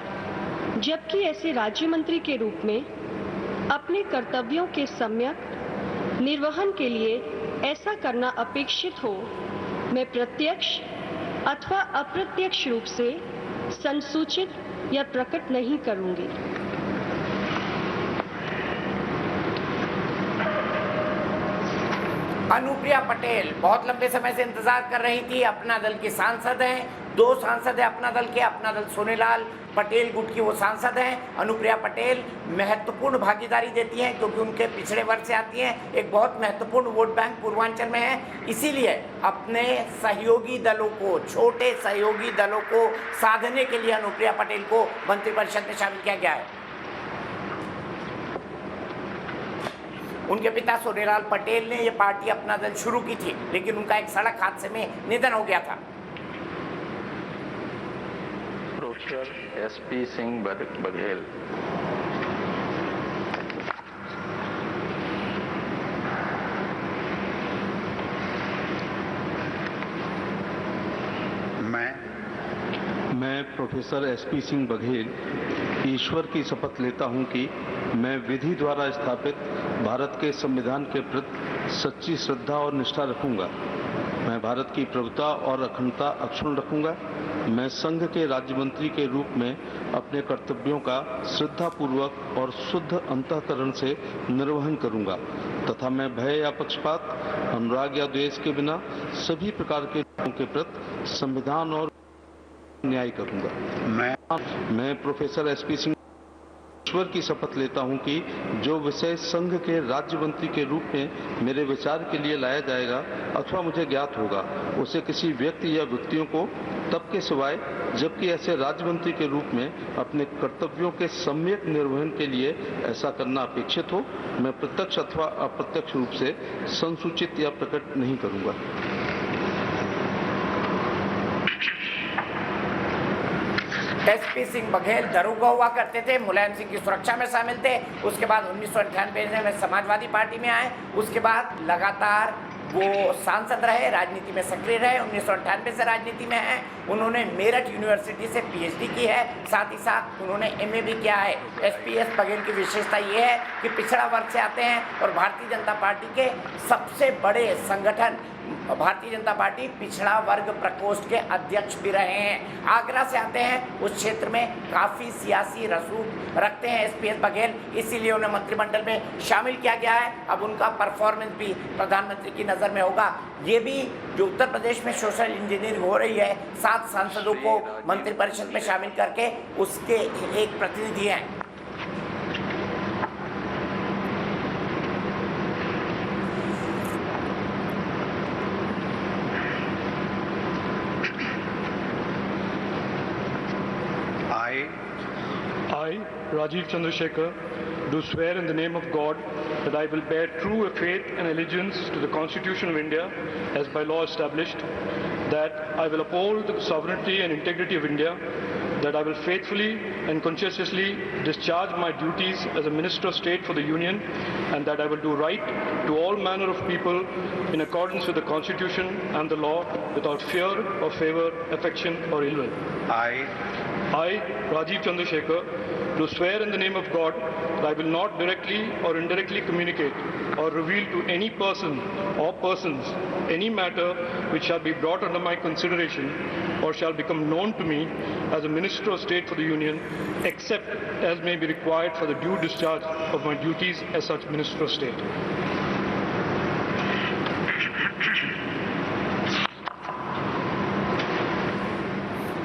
जबकि ऐसे राज्य मंत्री के रूप में अपने कर्तव्यों के सम्यक निर्वहन के लिए ऐसा करना अपेक्षित हो मैं प्रत्यक्ष अथवा अप्रत्यक्ष रूप से संसूचित या प्रकट नहीं करूंगी। अनुप्रिया पटेल बहुत लंबे समय से इंतजार कर रही थी। अपना दल की सांसद हैं, 2 सांसद हैं अपना दल के। अपना दल सोनेलाल पटेल गुट की वो सांसद हैं। अनुप्रिया पटेल महत्वपूर्ण भागीदारी देती हैं क्योंकि उनके पिछड़े वर्ग से आती हैं। एक बहुत महत्वपूर्ण वोट बैंक पूर्वांचल में है, इसीलिए अपने सहयोगी दलों को, छोटे सहयोगी दलों को साधने के लिए अनुप्रिया पटेल को मंत्रिपरिषद में शामिल किया गया है। उनके पिता सोनेलाल पटेल ने ये पार्टी अपना दल शुरू की थी, लेकिन उनका एक सड़क हादसे में निधन हो गया था। Professor SP Singh Baghel. मैं प्रोफेसर SP सिंह बघेल ईश्वर की शपथ लेता हूं कि मैं विधि द्वारा स्थापित भारत के संविधान के प्रति सच्ची श्रद्धा और निष्ठा रखूंगा। मैं भारत की प्रभुता और अखंडता अक्षुण्ण रखूंगा। मैं संघ के राज्य मंत्री के रूप में अपने कर्तव्यों का श्रद्धापूर्वक और शुद्ध अंतःकरण से निर्वहन करूंगा तथा मैं भय या पक्षपात, अनुराग या द्वेष के बिना सभी प्रकार के लोगों के प्रति संविधान और न्याय करूंगा। मैं प्रोफेसर SP सिंह ईश्वर की शपथ लेता हूं कि जो विषय संघ के राज्य मंत्री के रूप में मेरे विचार के लिए लाया जाएगा अथवा मुझे ज्ञात होगा, उसे किसी व्यक्ति या व्यक्तियों को तब के सिवाय जबकि ऐसे राज्य मंत्री के रूप में अपने कर्तव्यों के सम्यक निर्वहन के लिए ऐसा करना अपेक्षित हो, मैं प्रत्यक्ष अथवा अप्रत्यक्ष रूप से संसूचित या प्रकट नहीं करूंगा। SP सिंह बघेल दरोगा हुआ करते थे, मुलायम सिंह की सुरक्षा में शामिल थे। उसके बाद 1998 में समाजवादी पार्टी में आए। उसके बाद लगातार वो सांसद रहे, राजनीति में सक्रिय रहे। 1998 से राजनीति में हैं। उन्होंने मेरठ यूनिवर्सिटी से PhD की है, साथ ही साथ उन्होंने MA भी किया है। SPS बघेल की विशेषता ये है कि पिछड़ा वर्ग से आते हैं और भारतीय जनता पार्टी के सबसे बड़े संगठन भारतीय जनता पार्टी पिछड़ा वर्ग प्रकोष्ठ के अध्यक्ष भी रहे हैं। आगरा से आते हैं, उस क्षेत्र में काफ़ी सियासी रसूख रखते हैं SPS बघेल, इसीलिए उन्हें मंत्रिमंडल में शामिल किया गया है। अब उनका परफॉर्मेंस भी प्रधानमंत्री की नज़र में होगा। ये भी जो उत्तर प्रदेश में सोशल इंजीनियरिंग हो रही है, 7 सांसदों को मंत्रिपरिषद में शामिल करके, उसके एक प्रतिनिधि हैं। I, Rajiv Chandrasekhar, do swear in the name of God that I will bear true faith and allegiance to the Constitution of India as by law established, that I will uphold the sovereignty and integrity of India, that I will faithfully and conscientiously discharge my duties as a Minister of State for the Union, and that I will do right to all manner of people in accordance with the Constitution and the law without fear or favor, affection or ill will. I, Rajiv Chandrasekhar, do swear in the name of God that I will not directly or indirectly communicate or reveal to any person or persons any matter which shall be brought under my consideration or shall become known to me as a Minister of State for the Union, except as may be required for the due discharge of my duties as such Minister of State.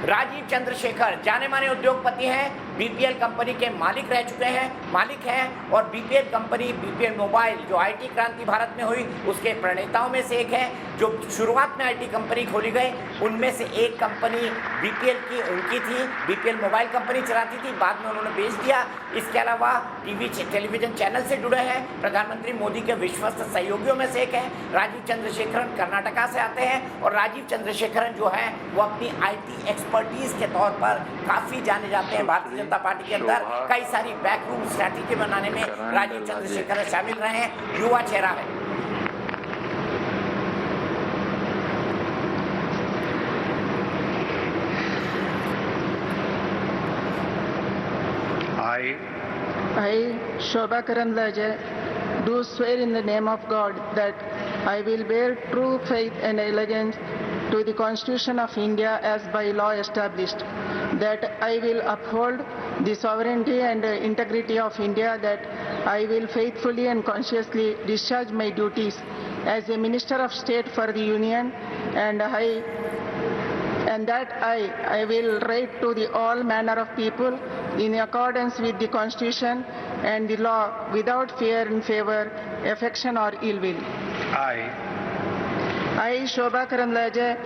Rajiv Chandrashekhar जाने माने उद्योगपति हैं, BPL company के मालिक रह चुके हैं, मालिक हैं और BPL कंपनी, BPL मोबाइल जो IT क्रांति भारत में हुई उसके प्रणेताओं में से एक है। जो शुरुआत में IT कंपनी खोली गई उनमें से एक कंपनी BPL की उनकी थी, BPL मोबाइल कंपनी चलाती थी, बाद में उन्होंने बेच दिया। इसके अलावा टेलीविजन चैनल से जुड़े हैं, प्रधानमंत्री मोदी के विश्वस्त सहयोगियों में से एक है। राजीव चंद्रशेखरन कर्नाटका से आते हैं और राजीव चंद्रशेखरन जो है वो अपनी IT एक्सपर्टीज के तौर पर काफ़ी जाने जाते हैं। भारतीय जनता पार्टी के अंदर कई सारी बैकरूम स्ट्रैटेजी बनाने में राजीव चंद्रशेखर शामिल रहे हैं, युवा चेहरा है। I, Shobha Karanlaje, do swear in the name of God that I will bear true faith and allegiance to the Constitution of India as by law established, that I will uphold the sovereignty and integrity of India, that I will faithfully and conscientiously discharge my duties as a Minister of State for the Union, and that I will write to the all manner of people in accordance with the Constitution and the law without fear and favor, affection or ill will. I, Shobha Karandlaje,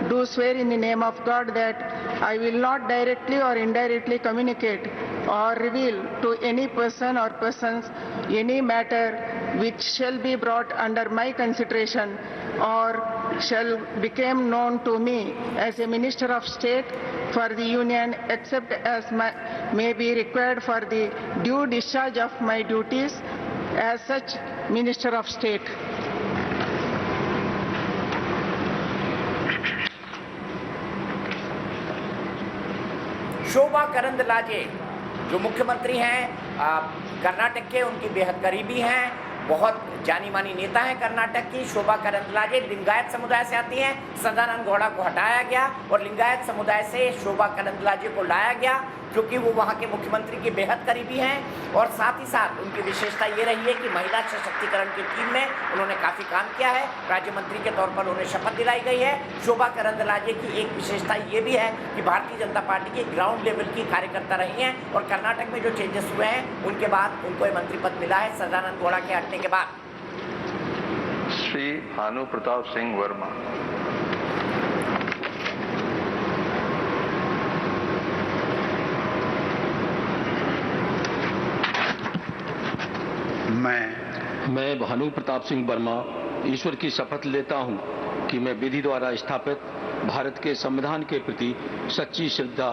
do swear in the name of God that I will not directly or indirectly communicate or reveal to any person or persons any matter which shall be brought under my consideration or shall become known to me as a Minister of State for the Union, except as may be required for the due discharge of my duties as such Minister of State. Shobha Karandlaje जो मुख्यमंत्री हैं कर्नाटक के, उनकी बेहद करीबी हैं, बहुत जानी मानी नेता है कर्नाटक की। शोभा करंदलाजे लिंगायत समुदाय से आती हैं। सदानंद गौड़ा को हटाया गया और लिंगायत समुदाय से शोभा करंदलाजे को लाया गया क्योंकि वो वहाँ के मुख्यमंत्री के बेहद करीबी हैं। और साथ ही साथ उनकी विशेषता ये रही है कि महिला सशक्तिकरण की टीम में उन्होंने काफ़ी काम किया है। राज्य मंत्री के तौर पर उन्हें शपथ दिलाई गई है। शोभा करंदलाजे की एक विशेषता ये भी है कि भारतीय जनता पार्टी की ग्राउंड लेवल की कार्यकर्ता रही हैं और कर्नाटक में जो चेंजेस हुए हैं उनके बाद उनको ये मंत्री पद मिला है सदानंद गौड़ा के हटने के बाद। श्री भानु प्रताप सिंह वर्मा। मैं भानु प्रताप सिंह वर्मा ईश्वर की शपथ लेता हूं कि मैं विधि द्वारा स्थापित भारत के संविधान के प्रति सच्ची श्रद्धा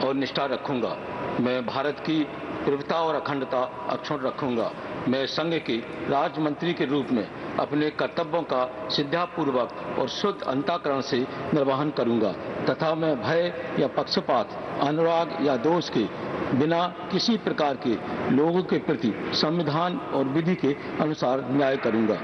और निष्ठा रखूंगा। मैं भारत की प्रभुता और अखंडता अक्षुण्ण रखूंगा। मैं संघ के राज्य मंत्री के रूप में अपने कर्तव्यों का श्रद्धापूर्वक और शुद्ध अंतःकरण से निर्वहन करूंगा तथा मैं भय या पक्षपात, अनुराग या दोष के बिना किसी प्रकार के लोगों के प्रति संविधान और विधि के अनुसार न्याय करूंगा।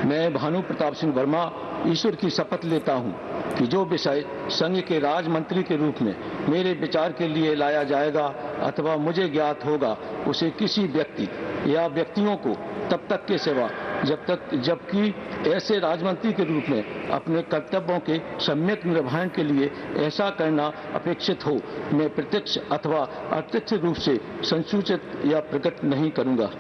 मैं भानु प्रताप सिंह वर्मा ईश्वर की शपथ लेता हूं कि जो विषय संघ के राज्य मंत्री के रूप में मेरे विचार के लिए लाया जाएगा अथवा मुझे ज्ञात होगा उसे किसी व्यक्ति या व्यक्तियों को तब तक के सेवा जबकि ऐसे राजमंत्री के रूप में अपने कर्तव्यों के सम्यक निर्वहन के लिए ऐसा करना अपेक्षित हो, मैं प्रत्यक्ष अथवा अप्रत्यक्ष रूप से संसूचित या प्रकट नहीं करूंगा।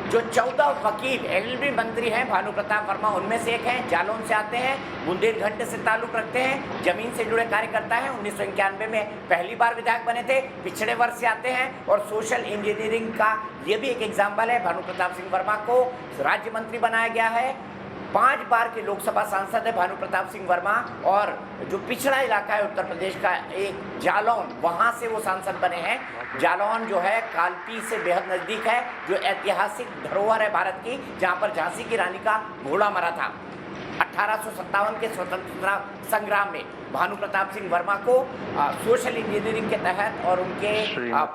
जो 14 वकील एलएलबी मंत्री हैं भानु प्रताप वर्मा उनमें से एक हैं। जालौन से आते हैं, बुंदेलखंड से ताल्लुक रखते हैं, जमीन से जुड़े कार्यकर्ता हैं। 1991 में पहली बार विधायक बने थे। पिछड़े वर्ग से आते हैं और सोशल इंजीनियरिंग का ये भी एक एग्जाम्पल है। भानु प्रताप सिंह वर्मा को राज्य मंत्री बनाया गया है। 5 बार के लोकसभा सांसद है भानु प्रताप सिंह वर्मा और जो पिछड़ा इलाका है उत्तर प्रदेश का एक जालौन, वहाँ से वो सांसद बने हैं। जालौन जो है कालपी से बेहद नज़दीक है, जो ऐतिहासिक धरोहर है भारत की, जहाँ पर झांसी की रानी का घोड़ा मरा था। 1857 के स्वतंत्रता संग्राम में भानु प्रताप सिंह वर्मा को सोशल इंजीनियरिंग के तहत और उनके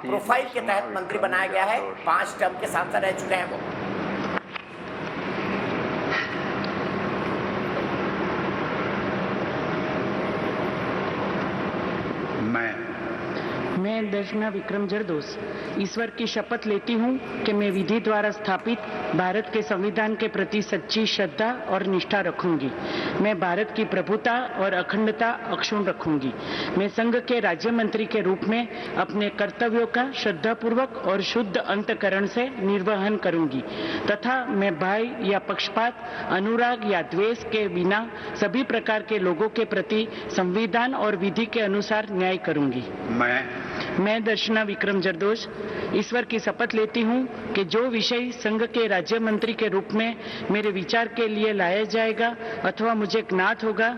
प्रोफाइल के तहत मंत्री बनाया गया है। 5 टर्म के सांसद रह चुके हैं वो। मैं दर्शना विक्रम जरदोस ईश्वर की शपथ लेती हूँ कि मैं विधि द्वारा स्थापित भारत के संविधान के प्रति सच्ची श्रद्धा और निष्ठा रखूंगी। मैं भारत की प्रभुता और अखंडता अक्षुण्ण रखूंगी। मैं संघ के राज्य मंत्री के रूप में अपने कर्तव्यों का श्रद्धापूर्वक और शुद्ध अंतःकरण से निर्वहन करूंगी तथा मैं भय या पक्षपात, अनुराग या द्वेष के बिना सभी प्रकार के लोगों के प्रति संविधान और विधि के अनुसार न्याय करूंगी। मैं दर्शना विक्रम जरदोस ईश्वर की शपथ लेती हूँ कि जो विषय संघ के राज्य मंत्री के रूप में मेरे विचार के लिए लाया जाएगा अथवा मुझे ज्ञात होगा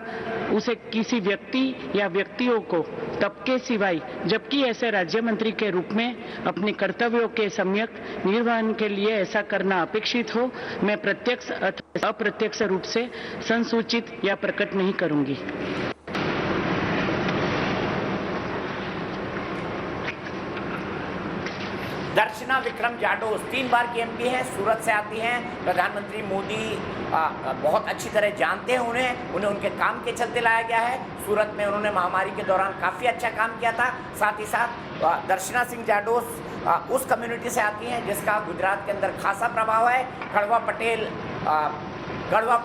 उसे किसी व्यक्ति या व्यक्तियों को तब के सिवाय जबकि ऐसे राज्य मंत्री के रूप में अपने कर्तव्यों के सम्यक निर्वहन के लिए ऐसा करना अपेक्षित हो, मैं प्रत्यक्ष अथवा अप्रत्यक्ष रूप से संसूचित या प्रकट नहीं करूंगी। दर्शना विक्रम जाडोस 3 बार की एमपी हैं, सूरत से आती हैं। प्रधानमंत्री मोदी बहुत अच्छी तरह जानते हैं उन्हें उनके काम के चलते लाया गया है। सूरत में उन्होंने महामारी के दौरान काफ़ी अच्छा काम किया था। साथ ही साथ दर्शना सिंह जाडोस उस कम्युनिटी से आती हैं जिसका गुजरात के अंदर खासा प्रभाव है। गढ़वा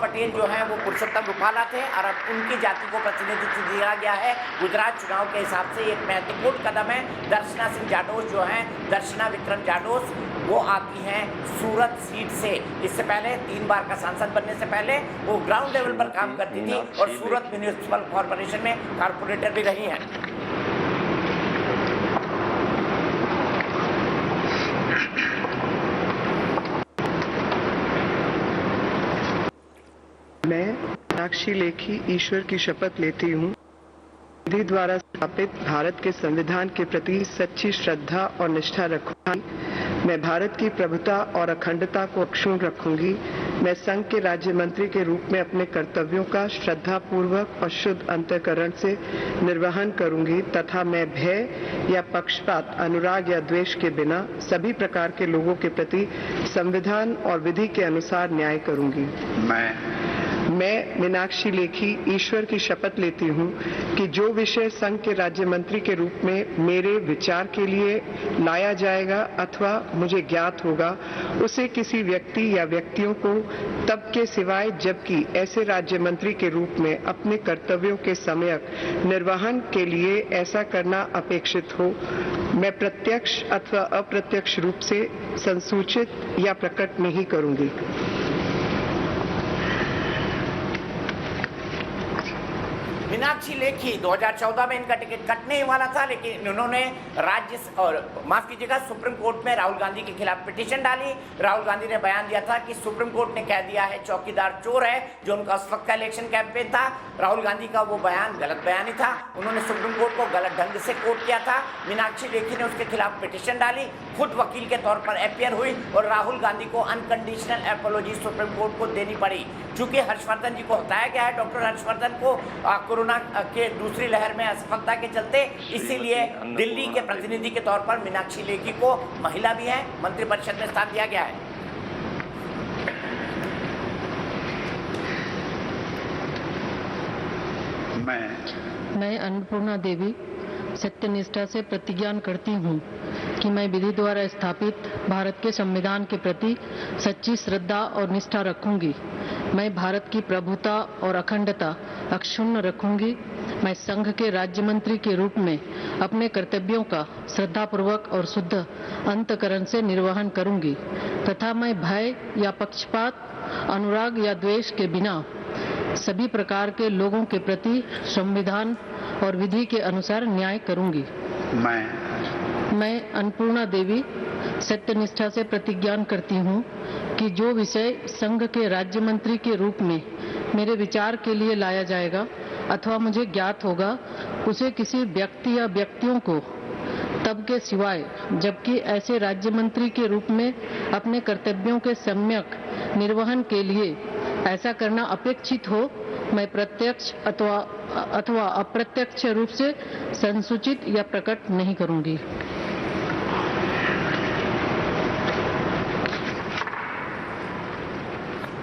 पटेल जो हैं वो पुरुषोत्तम रूपाला थे और अब उनकी जाति को प्रतिनिधित्व दिया गया है। गुजरात चुनाव के हिसाब से एक महत्वपूर्ण कदम है। दर्शना सिंह जाडोस जो हैं, दर्शना विक्रम जाडोस, वो आती हैं सूरत सीट से। इससे पहले 3 बार का सांसद बनने से पहले वो ग्राउंड लेवल पर काम करती थी और सूरत म्यूनिसिपल कॉर्पोरेशन में कारपोरेटर भी रही हैं। मैं मीनाक्षी लेखी ईश्वर की शपथ लेती हूँ विधि द्वारा स्थापित भारत के संविधान के प्रति सच्ची श्रद्धा और निष्ठा रखूंगी। मैं भारत की प्रभुता और अखंडता को अक्षुण्ण रखूंगी। मैं संघ के राज्य मंत्री के रूप में अपने कर्तव्यों का श्रद्धापूर्वक और शुद्ध अंतःकरण से निर्वहन करूंगी तथा मैं भय या पक्षपात, अनुराग या द्वेष के बिना सभी प्रकार के लोगों के प्रति संविधान और विधि के अनुसार न्याय करूंगी। मैं मीनाक्षी लेखी ईश्वर की शपथ लेती हूँ कि जो विषय संघ के राज्य मंत्री के रूप में मेरे विचार के लिए लाया जाएगा अथवा मुझे ज्ञात होगा, उसे किसी व्यक्ति या व्यक्तियों को तब के सिवाय जबकि ऐसे राज्य मंत्री के रूप में अपने कर्तव्यों के सम्यक निर्वहन के लिए ऐसा करना अपेक्षित हो, मैं प्रत्यक्ष अथवा अप्रत्यक्ष रूप से संसूचित या प्रकट नहीं करूंगी। मीनाक्षी लेखी 2014 में इनका टिकट कटने ही वाला था, लेकिन उन्होंने सुप्रीम कोर्ट में राहुल गांधी के खिलाफ पिटीशन डाली। राहुल गांधी ने बयान दिया था कि सुप्रीम कोर्ट ने कह दिया है चौकीदार चोर है, जो उनका उस वक्त का इलेक्शन कैंपेन था। राहुल गांधी का वो बयान गलत बयान ही था, उन्होंने सुप्रीम कोर्ट को गलत ढंग से कोट किया था। मीनाक्षी लेखी ने उसके खिलाफ पिटीशन डाली, खुद वकील के तौर पर अपियर हुई और राहुल गांधी को अनकंडीशनल एपोलॉजी सुप्रीम कोर्ट को देनी पड़ी। चूंकि हर्षवर्धन जी को हटाया गया है, डॉक्टर हर्षवर्धन को कोरोना के दूसरी लहर में असफलता के चलते, इसीलिए दिल्ली के प्रतिनिधि के तौर पर मीनाक्षी लेखी को, महिला भी है, मंत्रिपरिषद में स्थान दिया गया है। मैं अन्नपूर्णा देवी सत्यनिष्ठा से प्रतिज्ञा करती हूँ कि मैं विधि द्वारा स्थापित भारत के संविधान के प्रति सच्ची श्रद्धा और निष्ठा रखूंगी। मैं भारत की प्रभुता और अखंडता अक्षुण्ण रखूंगी। मैं संघ के राज्य मंत्री के रूप में अपने कर्तव्यों का श्रद्धापूर्वक और शुद्ध अंतःकरण से निर्वहन करूंगी तथा मैं भय या पक्षपात, अनुराग या द्वेष के बिना सभी प्रकार के लोगों के प्रति संविधान और विधि के अनुसार न्याय करूंगी। मैं अन्नपूर्णा देवी सत्यनिष्ठा से प्रतिज्ञा करती हूँ कि जो विषय संघ के राज्य मंत्री के रूप में मेरे विचार के लिए लाया जाएगा अथवा मुझे ज्ञात होगा, उसे किसी व्यक्ति या व्यक्तियों को तब के सिवाय जबकि ऐसे राज्य मंत्री के रूप में अपने कर्तव्यों के सम्यक निर्वहन के लिए ऐसा करना अपेक्षित हो, मैं प्रत्यक्ष अथवा अप्रत्यक्ष रूप से संसूचित या प्रकट नहीं करूंगी।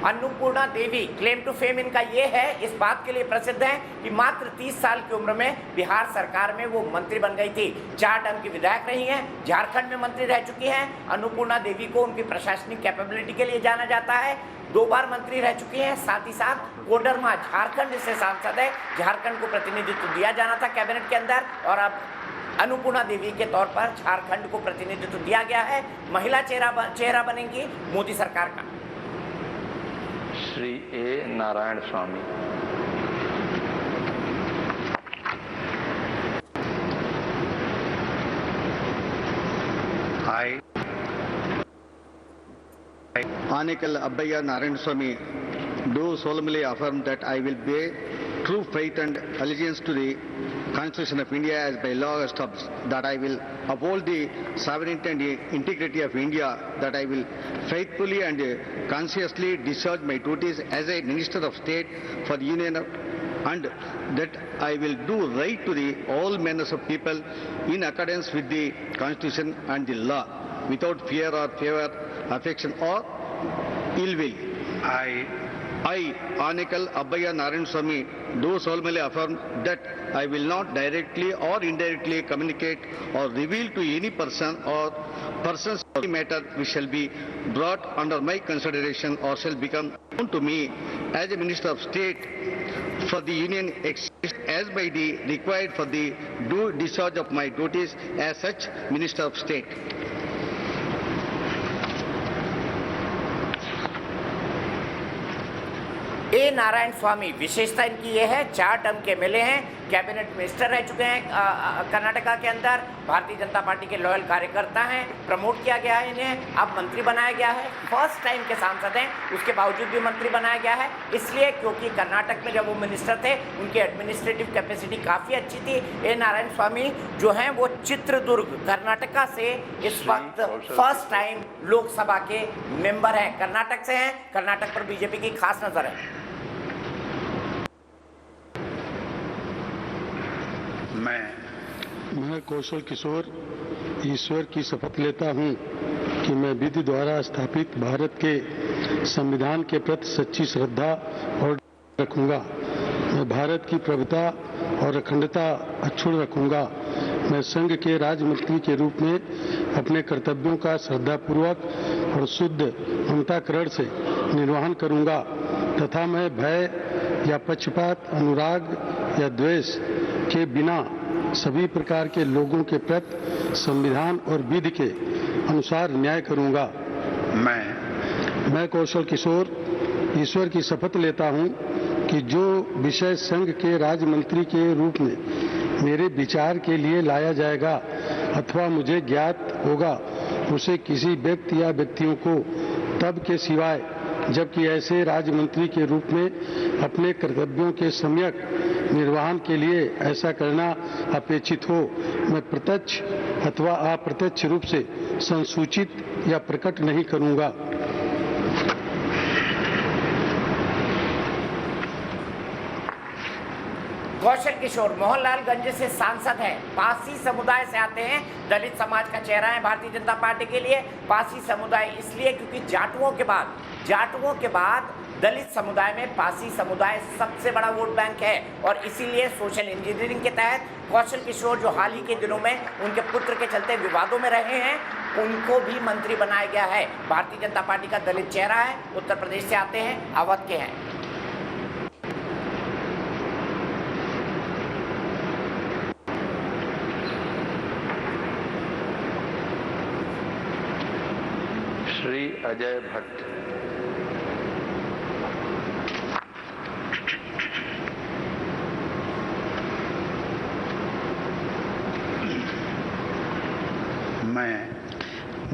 अन्नपूर्णा देवी क्लेम टू फेम इनका ये है, इस बात के लिए प्रसिद्ध है कि मात्र 30 साल की उम्र में बिहार सरकार में वो मंत्री बन गई थी। 4 टर्म की विधायक रही हैं, झारखंड में मंत्री रह चुकी हैं। अन्नपूर्णा देवी को उनकी प्रशासनिक कैपेबिलिटी के लिए जाना जाता है। 2 बार मंत्री रह चुकी हैं। साथ ही साथ कोडरमा झारखंड से सांसद है, झारखंड को प्रतिनिधित्व दिया जाना था कैबिनेट के अंदर और अब अन्नपूर्णा देवी के तौर पर झारखंड को प्रतिनिधित्व दिया गया है। महिला चेहरा बनेंगी मोदी सरकार का। श्री ए नारायण स्वामी। Anekal Abbayya Narayan Swami do solemnly affirm that I will bear true faith and allegiance to the Constitution of India as by law established, that I will uphold the sovereignty and integrity of India, that I will faithfully and consciously discharge my duties as a Minister of State for the Union of, and that I will do right to the all manners of people in accordance with the Constitution and the law, without fear or favor, affection or ill will. I, Anekal Abbayya Narayan Swami, do solemnly affirm that I will not directly or indirectly communicate or reveal to any person or persons or matter which shall be brought under my consideration or shall become known to me as a Minister of State for the Union as by the required for the due discharge of my duties as such Minister of State. ए नारायण स्वामी, विशेषता इनकी ये है 4 term के मिले हैं, cabinet minister रह चुके हैं कर्नाटका के अंदर, भारतीय जनता पार्टी के लॉयल कार्यकर्ता हैं, प्रमोट किया गया है इन्हें, अब मंत्री बनाया गया है, फर्स्ट टाइम के सांसद हैं, उसके बावजूद भी मंत्री बनाया गया है इसलिए क्योंकि कर्नाटक में जब वो मिनिस्टर थे उनकी एडमिनिस्ट्रेटिव कैपेसिटी काफ़ी अच्छी थी। ए नारायण स्वामी जो हैं वो चित्रदुर्ग कर्नाटका से इस वक्त फर्स्ट टाइम लोकसभा के मेंबर हैं, कर्नाटक से हैं, कर्नाटक पर बीजेपी की खास नज़र है। मैं कौशल किशोर ईश्वर की शपथ लेता हूं कि मैं विधि द्वारा स्थापित भारत के संविधान के प्रति सच्ची श्रद्धा और रखूंगा। मैं भारत की प्रभुता और अखंडता अक्षुण्ण रखूंगा। मैं संघ के राज्य मंत्री के रूप में अपने कर्तव्यों का श्रद्धापूर्वक और शुद्ध अंतःकरण से निर्वहन करूंगा तथा मैं भय या पक्षपात, अनुराग या द्वेष के बिना सभी प्रकार के लोगों के प्रति संविधान और विधि के अनुसार न्याय करूंगा। मैं कौशल किशोर ईश्वर की शपथ लेता हूं कि जो विषय संघ के राज्य मंत्री के रूप में मेरे विचार के लिए लाया जाएगा अथवा मुझे ज्ञात होगा उसे किसी व्यक्ति या व्यक्तियों को तब के सिवाय जबकि ऐसे राज्य मंत्री के रूप में अपने कर्तव्यों के सम्यक निर्वहन के लिए ऐसा करना अपेक्षित हो, मैं प्रत्यक्ष अथवा अप्रत्यक्ष रूप से संसूचित या प्रकट नहीं करूंगा। कौशल किशोर मोहनलालगंज से सांसद हैं, पासी समुदाय से आते हैं, दलित समाज का चेहरा है भारतीय जनता पार्टी के लिए। पासी समुदाय इसलिए क्योंकि जाटुओं के बाद दलित समुदाय में पासी समुदाय सबसे बड़ा वोट बैंक है और इसीलिए सोशल इंजीनियरिंग के तहत कौशल किशोर जो हाल ही के दिनों में उनके पुत्र के चलते विवादों में रहे हैं उनको भी मंत्री बनाया गया है। भारतीय जनता पार्टी का दलित चेहरा है, उत्तर प्रदेश से आते हैं, अवध के हैं। श्री अजय भट्ट।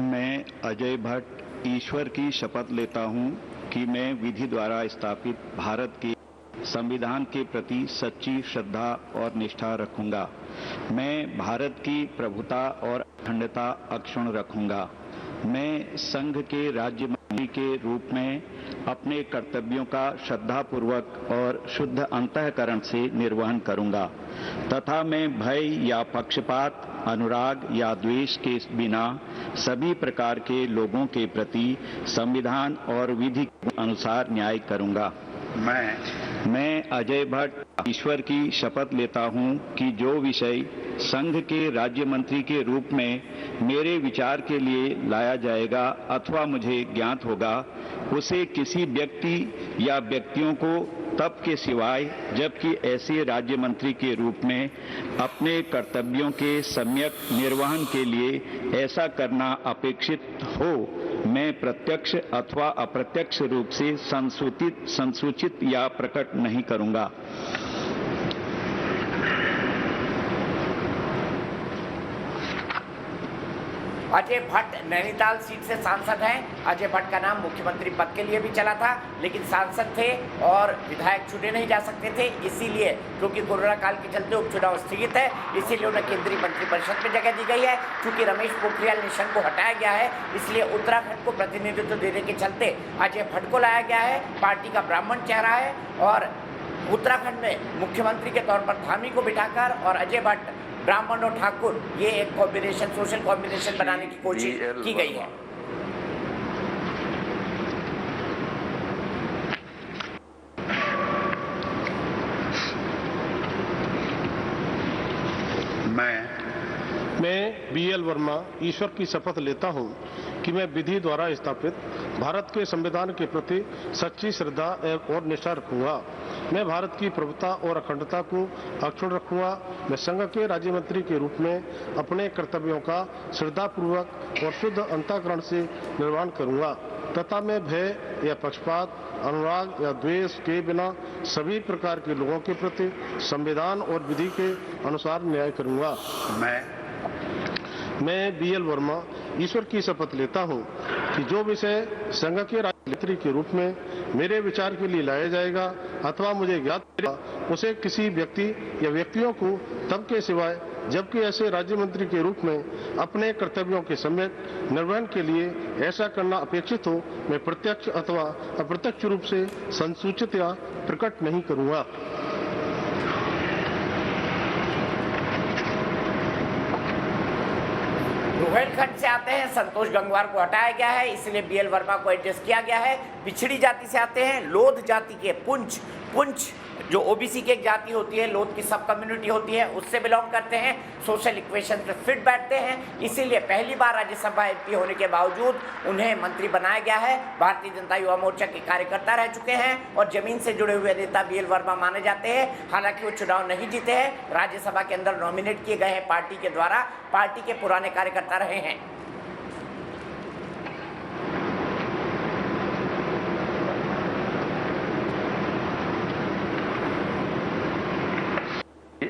मैं अजय भट्ट ईश्वर की शपथ लेता हूं कि मैं विधि द्वारा स्थापित भारत के संविधान के प्रति सच्ची श्रद्धा और निष्ठा रखूंगा। मैं भारत की प्रभुता और अखंडता अक्षुण्ण रखूंगा। मैं संघ के राज्य मंत्री के रूप में अपने कर्तव्यों का श्रद्धापूर्वक और शुद्ध अंतःकरण से निर्वहन करूंगा तथा मैं भय या पक्षपात, अनुराग या द्वेष के बिना सभी प्रकार के लोगों के प्रति संविधान और विधि के अनुसार न्याय करूंगा। मैं अजय भट्ट ईश्वर की शपथ लेता हूं कि जो विषय संघ के राज्य मंत्री के रूप में मेरे विचार के लिए लाया जाएगा अथवा मुझे ज्ञात होगा उसे किसी व्यक्ति या व्यक्तियों को तब के सिवाय जबकि ऐसे राज्य मंत्री के रूप में अपने कर्तव्यों के सम्यक निर्वहन के लिए ऐसा करना अपेक्षित हो, मैं प्रत्यक्ष अथवा अप्रत्यक्ष रूप से संसूचित या प्रकट नहीं करूंगा। अजय भट्ट नैनीताल सीट से सांसद हैं। अजय भट्ट का नाम मुख्यमंत्री पद के लिए भी चला था लेकिन सांसद थे और विधायक चुने नहीं जा सकते थे, इसीलिए क्योंकि कोरोना काल के चलते उपचुनाव स्थगित है इसीलिए उन्हें केंद्रीय मंत्रिपरिषद में जगह दी गई है। क्योंकि रमेश पोखरियाल निशंक को हटाया गया है इसलिए उत्तराखंड को प्रतिनिधित्व देने के चलते अजय भट्ट को लाया गया है। पार्टी का ब्राह्मण चेहरा है और उत्तराखंड में मुख्यमंत्री के तौर पर धामी को बिठाकर और अजय भट्ट ब्राह्मण और ठाकुर ये एक कॉम्बिनेशन, सोशल कॉम्बिनेशन बनाने की कोशिश की गई है। मैं BL वर्मा ईश्वर की शपथ लेता हूं कि मैं विधि द्वारा स्थापित भारत के संविधान के प्रति सच्ची श्रद्धा और निष्ठा रखूंगा। मैं भारत की प्रभुता और अखंडता को अक्षुण्ण रखूंगा। मैं संघ के राज्य मंत्री के रूप में अपने कर्तव्यों का श्रद्धापूर्वक और शुद्ध अंतःकरण से निर्वहन करूंगा तथा मैं भय या पक्षपात, अनुराग या द्वेष के बिना सभी प्रकार के लोगों के प्रति संविधान और विधि के अनुसार न्याय करूंगा। मैं BL वर्मा ईश्वर की शपथ लेता हूं कि जो विषय संघ के राज्य मंत्री के रूप में मेरे विचार के लिए लाया जाएगा अथवा मुझे ज्ञात होगा उसे किसी व्यक्ति या व्यक्तियों को तब के सिवाय जबकि ऐसे राज्य मंत्री के रूप में अपने कर्तव्यों के सम्यक निर्वहन के लिए ऐसा करना अपेक्षित हो मैं प्रत्यक्ष अथवा अप्रत्यक्ष रूप से संसूचित या प्रकट नहीं करूंगा। रोहिलखंड से आते हैं, संतोष गंगवार को हटाया गया है, इसलिए BL वर्मा को एडजस्ट किया गया है। पिछड़ी जाति से आते हैं, लोध जाति के पुंछ जो OBC की एक जाति होती है, लोध की सब कम्युनिटी होती है, उससे बिलोंग करते हैं। सोशल इक्वेशन पे फिट बैठते हैं, इसीलिए पहली बार राज्यसभा MP होने के बावजूद उन्हें मंत्री बनाया गया है। भारतीय जनता युवा मोर्चा के कार्यकर्ता रह चुके हैं और जमीन से जुड़े हुए नेता BL वर्मा माने जाते हैं। हालांकि वो चुनाव नहीं जीते हैं, राज्यसभा के अंदर नॉमिनेट किए गए हैं पार्टी के द्वारा, पार्टी के पुराने कार्यकर्ता रहे हैं।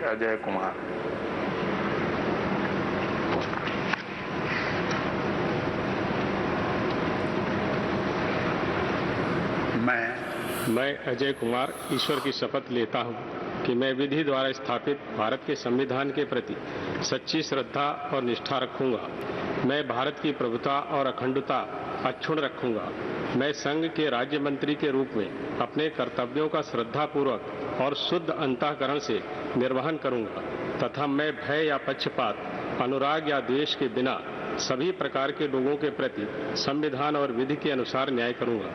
अजय कुमार। मैं अजय कुमार ईश्वर की शपथ लेता हूं कि मैं विधि द्वारा स्थापित भारत के संविधान के प्रति सच्ची श्रद्धा और निष्ठा रखूंगा। मैं भारत की प्रभुता और अखंडता अक्षुण्ण रखूंगा। मैं संघ के राज्य मंत्री के रूप में अपने कर्तव्यों का श्रद्धापूर्वक और शुद्ध अंतःकरण से निर्वहन करूंगा तथा मैं भय या पक्षपात, अनुराग या द्वेष के बिना सभी प्रकार के लोगों के प्रति संविधान और विधि के अनुसार न्याय करूंगा।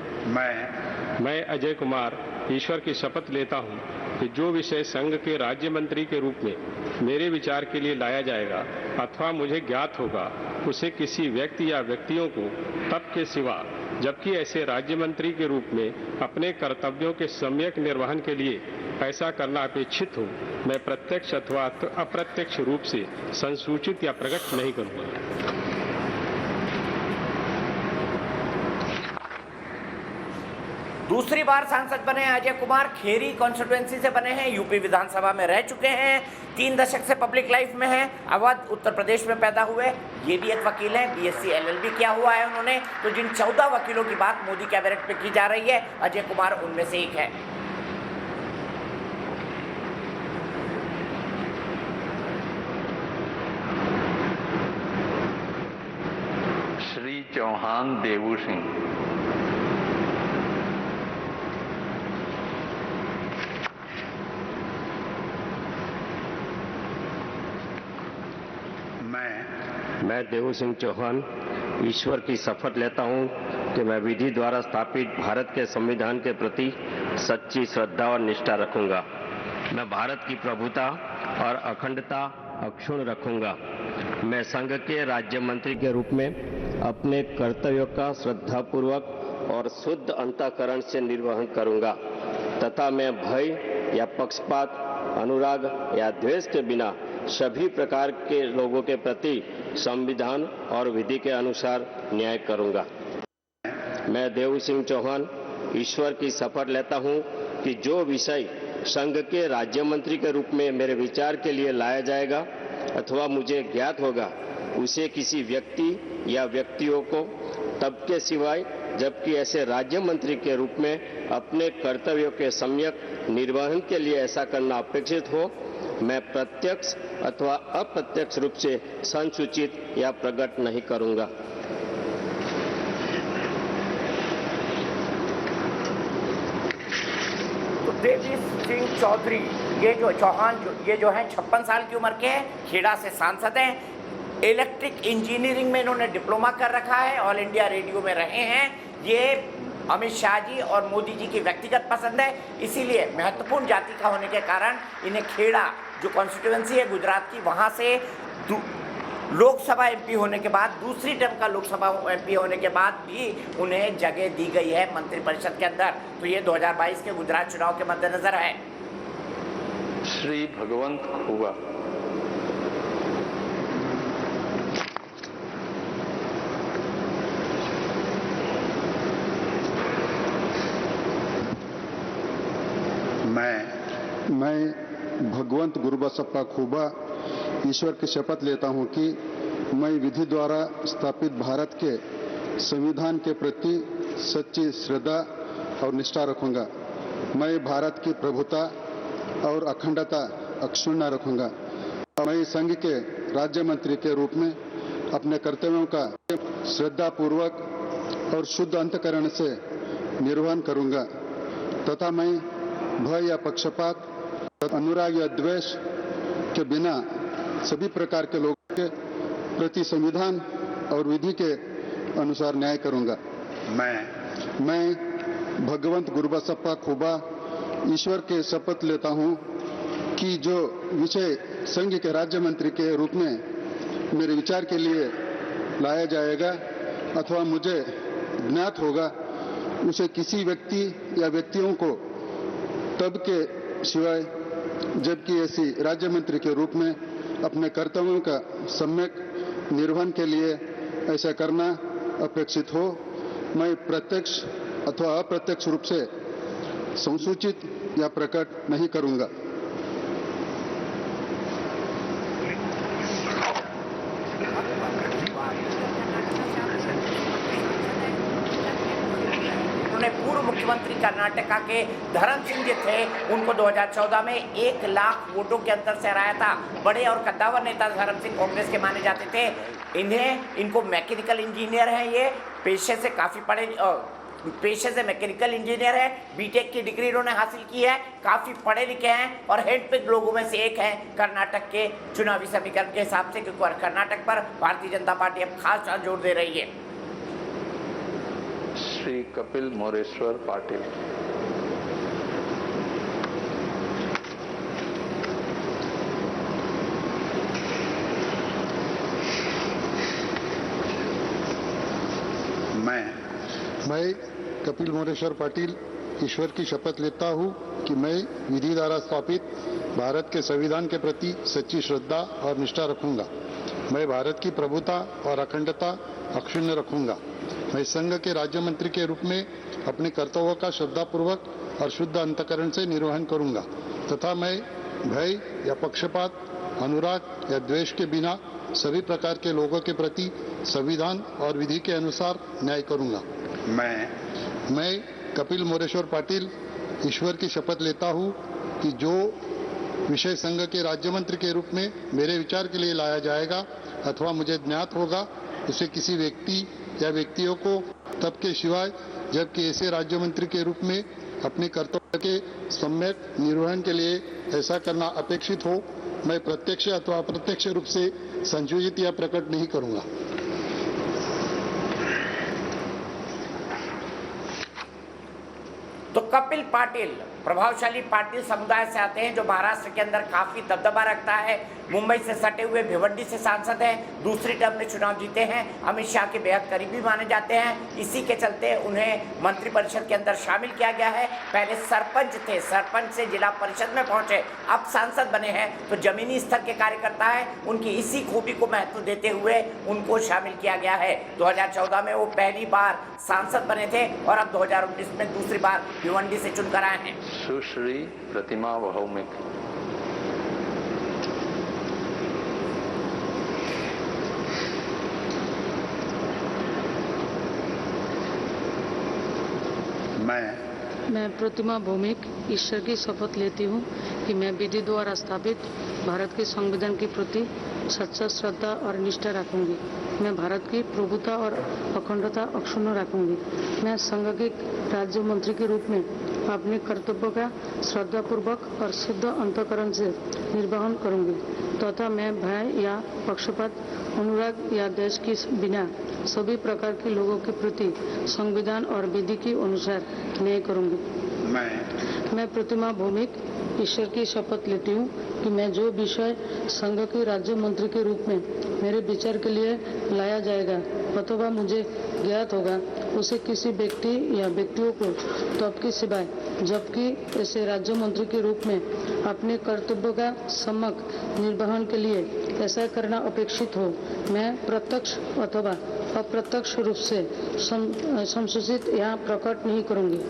मैं अजय कुमार ईश्वर की शपथ लेता हूं कि जो विषय संघ के राज्य मंत्री के रूप में मेरे विचार के लिए लाया जाएगा अथवा मुझे ज्ञात होगा उसे किसी व्यक्ति या व्यक्तियों को तब के सिवा जबकि ऐसे राज्य मंत्री के रूप में अपने कर्तव्यों के सम्यक निर्वहन के लिए ऐसा करना अपेक्षित हो मैं प्रत्यक्ष अथवा अप्रत्यक्ष रूप से संसूचित या प्रकट नहीं करूंगा। दूसरी बार सांसद बने हैं अजय कुमार, खेरी कॉन्स्टिट्यूएंसी से बने हैं, यूपी विधानसभा में रह चुके हैं, 3 दशक से पब्लिक लाइफ में हैं, अवध उत्तर प्रदेश में पैदा हुए, ये भी एक वकील हैं, BSc LLB किया हुआ है उन्होंने। तो जिन 14 वकीलों की बात मोदी कैबिनेट में की जा रही है, अजय कुमार उनमें से एक है। श्री चौहान देवू सिंह। मैं देवू सिंह चौहान ईश्वर की शपथ लेता हूं कि मैं विधि द्वारा स्थापित भारत के संविधान के प्रति सच्ची श्रद्धा और निष्ठा रखूंगा। मैं भारत की प्रभुता और अखंडता अक्षुण्ण रखूंगा। मैं संघ के राज्य मंत्री के रूप में अपने कर्तव्यों का श्रद्धापूर्वक और शुद्ध अंतःकरण से निर्वहन करूंगा तथा मैं भय या पक्षपात, अनुराग या द्वेष के बिना सभी प्रकार के लोगों के प्रति संविधान और विधि के अनुसार न्याय करूंगा। मैं देवू सिंह चौहान ईश्वर की शपथ लेता हूं कि जो विषय संघ के राज्य मंत्री के रूप में मेरे विचार के लिए लाया जाएगा अथवा मुझे ज्ञात होगा उसे किसी व्यक्ति या व्यक्तियों को तब के सिवाय जबकि ऐसे राज्य मंत्री के रूप में अपने कर्तव्यों के सम्यक निर्वहन के लिए ऐसा करना अपेक्षित हो मैं प्रत्यक्ष अथवा अप्रत्यक्ष रूप से संसूचित या प्रकट नहीं करूंगा। तो देवी सिंह चौधरी ये जो है 56 साल की उम्र के हैं, खेड़ा से सांसद हैं, इलेक्ट्रिक इंजीनियरिंग में इन्होंने डिप्लोमा कर रखा है, ऑल इंडिया रेडियो में रहे हैं। ये अमित शाह जी और मोदी जी की व्यक्तिगत पसंद है, इसीलिए महत्वपूर्ण जाति का होने के कारण इन्हें खेड़ा जो कॉन्स्टिट्यूएंसी है गुजरात की, वहाँ से लोकसभा एमपी होने के बाद, दूसरी टर्म का लोकसभा एमपी होने के बाद भी उन्हें जगह दी गई है मंत्रिपरिषद के अंदर। तो ये 2022 के गुजरात चुनाव के मद्देनजर है। श्री भगवंत खुबा। मैं भगवंत गुरुबसप्पा खुबा ईश्वर की शपथ लेता हूं कि मैं विधि द्वारा स्थापित भारत के संविधान के प्रति सच्ची श्रद्धा और निष्ठा रखूंगा। मैं भारत की प्रभुता और अखंडता अक्षुण्ण रखूंगा। मैं संघ के राज्य मंत्री के रूप में अपने कर्तव्यों का श्रद्धापूर्वक और शुद्ध अंतःकरण से निर्वहन करूंगा तथा मैं भय या पक्षपात, अनुराग या द्वेष के बिना सभी प्रकार के लोगों के प्रति संविधान और विधि के अनुसार न्याय करूंगा। मैं भगवंत गुरुबसप्पा खुबा ईश्वर के शपथ लेता हूं कि जो विषय संघ के राज्य मंत्री के रूप में मेरे विचार के लिए लाया जाएगा अथवा मुझे ज्ञात होगा, उसे किसी व्यक्ति या व्यक्तियों को तब के सिवाय जबकि ऐसी राज्य मंत्री के रूप में अपने कर्तव्यों का सम्यक निर्वहन के लिए ऐसा करना अपेक्षित हो, मैं प्रत्यक्ष अथवा अप्रत्यक्ष रूप से संसूचित या प्रकट नहीं करूंगा। पूर्व मुख्यमंत्री कर्नाटका के धर्म सिंह जी थे, उनको 2014 में 1 लाख वोटों के अंतर से हराया था। बड़े और कद्दावर नेता धर्म सिंह कांग्रेस के माने जाते थे। इनको मैकेनिकल इंजीनियर हैं, ये पेशे से काफी पढ़े, पेशे से मैकेनिकल इंजीनियर है, बीटेक की डिग्री इन्होंने हासिल की है, काफी पढ़े लिखे हैं और हैंडपिक लोगों में से एक हैं कर्नाटक के चुनावी समीकरण के हिसाब से, क्योंकि कर्नाटक पर भारतीय जनता पार्टी अब खास जोर दे रही है। श्री कपिल मोरेश्वर पाटिल। मैं कपिल मोरेश्वर पाटिल ईश्वर की शपथ लेता हूं कि मैं विधि द्वारा स्थापित भारत के संविधान के प्रति सच्ची श्रद्धा और निष्ठा रखूंगा। मैं भारत की प्रभुता और अखंडता अक्षुण्ण रखूंगा। मैं संघ के राज्य मंत्री के रूप में अपने कर्तव्यों का श्रद्धापूर्वक और शुद्ध अंतःकरण से निर्वहन करूंगा तथा मैं भय या पक्षपात, अनुराग या द्वेष के बिना सभी प्रकार के लोगों के प्रति संविधान और विधि के अनुसार न्याय करूंगा। मैं कपिल मोरेश्वर पाटिल ईश्वर की शपथ लेता हूं कि जो विषय संघ के राज्य मंत्री के रूप में मेरे विचार के लिए लाया जाएगा अथवा मुझे ज्ञात होगा, उसे किसी व्यक्ति या व्यक्तियों को तब के सिवाय जबकि ऐसे राज्य मंत्री के रूप में अपने कर्तव्य के सम्यक निर्वहन के लिए ऐसा करना अपेक्षित हो, मैं प्रत्यक्ष अथवा अप्रत्यक्ष रूप से संयोजित या प्रकट नहीं करूंगा। तो कपिल पाटिल प्रभावशाली पाटिल समुदाय से आते हैं, जो महाराष्ट्र के अंदर काफी दबदबा रखता है। मुंबई से सटे हुए भिवंडी से सांसद हैं, दूसरी टर्म में चुनाव जीते हैं, अमित शाह के बेहद करीबी माने जाते हैं। इसी के चलते उन्हें मंत्रिपरिषद के अंदर शामिल किया गया है। पहले सरपंच थे, सरपंच से जिला परिषद में पहुंचे, अब सांसद बने हैं। तो जमीनी स्तर के कार्यकर्ता है, उनकी इसी खूबी को महत्व देते हुए उनको शामिल किया गया है। 2014 में वो पहली बार सांसद बने थे और अब 2019 में दूसरी बार भिवंडी से चुनकर आए हैं। सुश्री प्रतिमा भौमिक। मैं प्रतिमा भौमिक ईश्वर की शपथ लेती हूँ कि मैं विधि द्वारा स्थापित भारत के संविधान के प्रति सच्चा श्रद्धा और निष्ठा रखूंगी। मैं भारत की प्रभुता और अखंडता अक्षुण्ण रखूंगी। मैं संघ के राज्य मंत्री के रूप में अपने कर्तव्यों का श्रद्धापूर्वक और शुद्ध अंतःकरण से निर्वहन करूंगी तथा मैं भय या पक्षपात, अनुराग या देश के बिना सभी प्रकार के लोगों के प्रति संविधान और विधि के अनुसार न्याय करूंगी। मैं प्रतिमा भौमिक ईश्वर की शपथ लेती हूँ कि मैं जो विषय संघ के राज्य मंत्री के रूप में मेरे विचार के लिए लाया जाएगा अथवा मुझे ज्ञात होगा उसे किसी व्यक्ति या व्यक्तियों को तब की सिवाय जबकि ऐसे राज्य मंत्री के रूप में अपने कर्तव्य का सम्यक निर्वहन के लिए ऐसा करना अपेक्षित हो मैं प्रत्यक्ष अथवा अप्रत्यक्ष रूप से संसूचित यहाँ प्रकट नहीं करूँगी।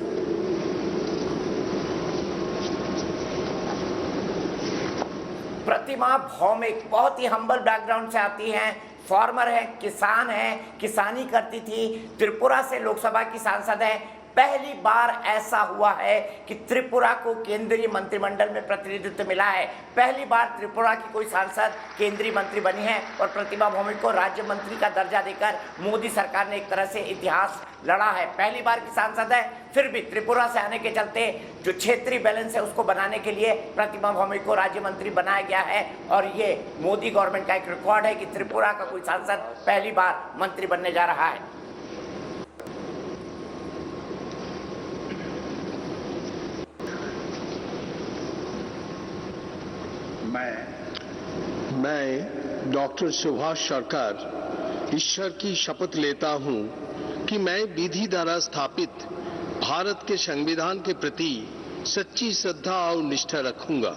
प्रतिमा भौमिक बहुत ही हम्बल बैकग्राउंड से आती हैं, फार्मर है, किसान है, किसानी करती थी, त्रिपुरा से लोकसभा की सांसद है। पहली बार ऐसा हुआ है कि त्रिपुरा को केंद्रीय मंत्रिमंडल में प्रतिनिधित्व मिला है। पहली बार त्रिपुरा की कोई सांसद केंद्रीय मंत्री बनी है और प्रतिमा भौमिक को राज्य मंत्री का दर्जा देकर मोदी सरकार ने एक तरह से इतिहास लड़ा है। पहली बार की सांसद है, फिर भी त्रिपुरा से आने के चलते जो क्षेत्रीय बैलेंस है उसको बनाने के लिए प्रतिमा भौमिक को राज्य मंत्री बनाया गया है और ये मोदी गवर्नमेंट का एक रिकॉर्ड है कि त्रिपुरा का कोई सांसद पहली बार मंत्री बनने जा रहा है। मैं डॉक्टर सुभाष सरकार ईश्वर की शपथ लेता हूं कि मैं विधि द्वारा स्थापित भारत के संविधान के प्रति सच्ची श्रद्धा और निष्ठा रखूंगा।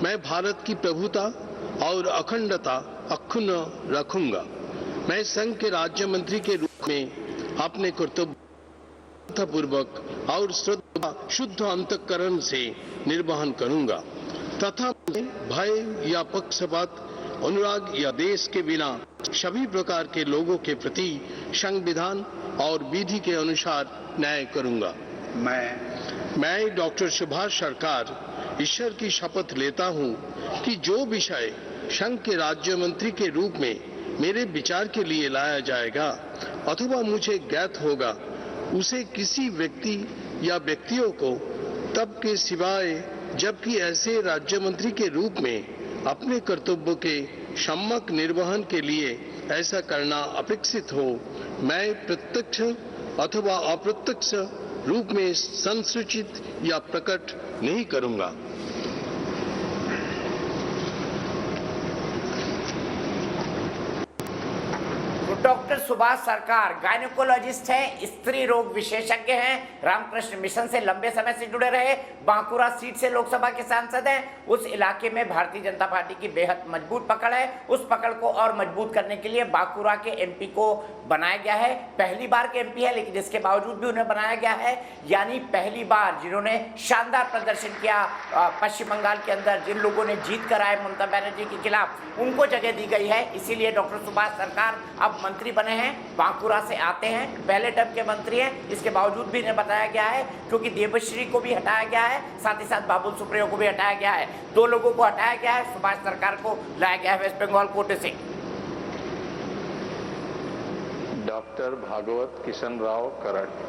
मैं भारत की प्रभुता और अखंडता अक्षुण्ण रखूंगा। मैं संघ के राज्य मंत्री के रूप में अपने कर्तव्य पूर्वक और श्रद्धा शुद्ध अंतःकरण से निर्वहन करूंगा तथा भय या पक्षपात अनुराग या देश के बिना सभी प्रकार के लोगों के प्रति संविधान और विधि के अनुसार न्याय करूंगा। मैं डॉक्टर सुभाष सरकार ईश्वर की शपथ लेता हूं कि जो विषय संघ के राज्य मंत्री के रूप में मेरे विचार के लिए लाया जाएगा अथवा मुझे ज्ञात होगा उसे किसी व्यक्ति या व्यक्तियों को तब के सिवाय जबकि ऐसे राज्य मंत्री के रूप में अपने कर्तव्यों के सम्यक निर्वहन के लिए ऐसा करना अपेक्षित हो मैं प्रत्यक्ष अथवा अप्रत्यक्ष रूप में संसूचित या प्रकट नहीं करूंगा। डॉक्टर सुभाष सरकार गायनेकोलॉजिस्ट हैं, स्त्री रोग विशेषज्ञ हैं, रामकृष्ण मिशन से लंबे समय से जुड़े रहे, बांकुरा सीट से लोकसभा के सांसद हैं। उस इलाके में भारतीय जनता पार्टी की बेहद मजबूत पकड़ है। उस पकड़ को और मजबूत करने के लिए बांकुरा के एमपी को बनाया गया है। पहली बार के एमपी है लेकिन इसके बावजूद भी उन्हें बनाया गया है, यानी पहली बार जिन्होंने शानदार प्रदर्शन किया पश्चिम बंगाल के अंदर, जिन लोगों ने जीत कर आए ममता बनर्जी के खिलाफ, उनको जगह दी गई है। इसीलिए डॉक्टर सुभाष सरकार अब मंत्री बने हैं, बांकुरा से आते हैं, पहले टर्म के मंत्री हैं। इसके बावजूद भी इन्हें बताया गया है क्योंकि देवश्री को भी हटाया गया है, साथ ही साथ बाबुल सुप्रियो को भी हटाया गया है। दो लोगों को हटाया गया है, सुभाष सरकार को लाया गया है वेस्ट बंगाल कोटे से। डॉक्टर भागवत किशन राव कराड।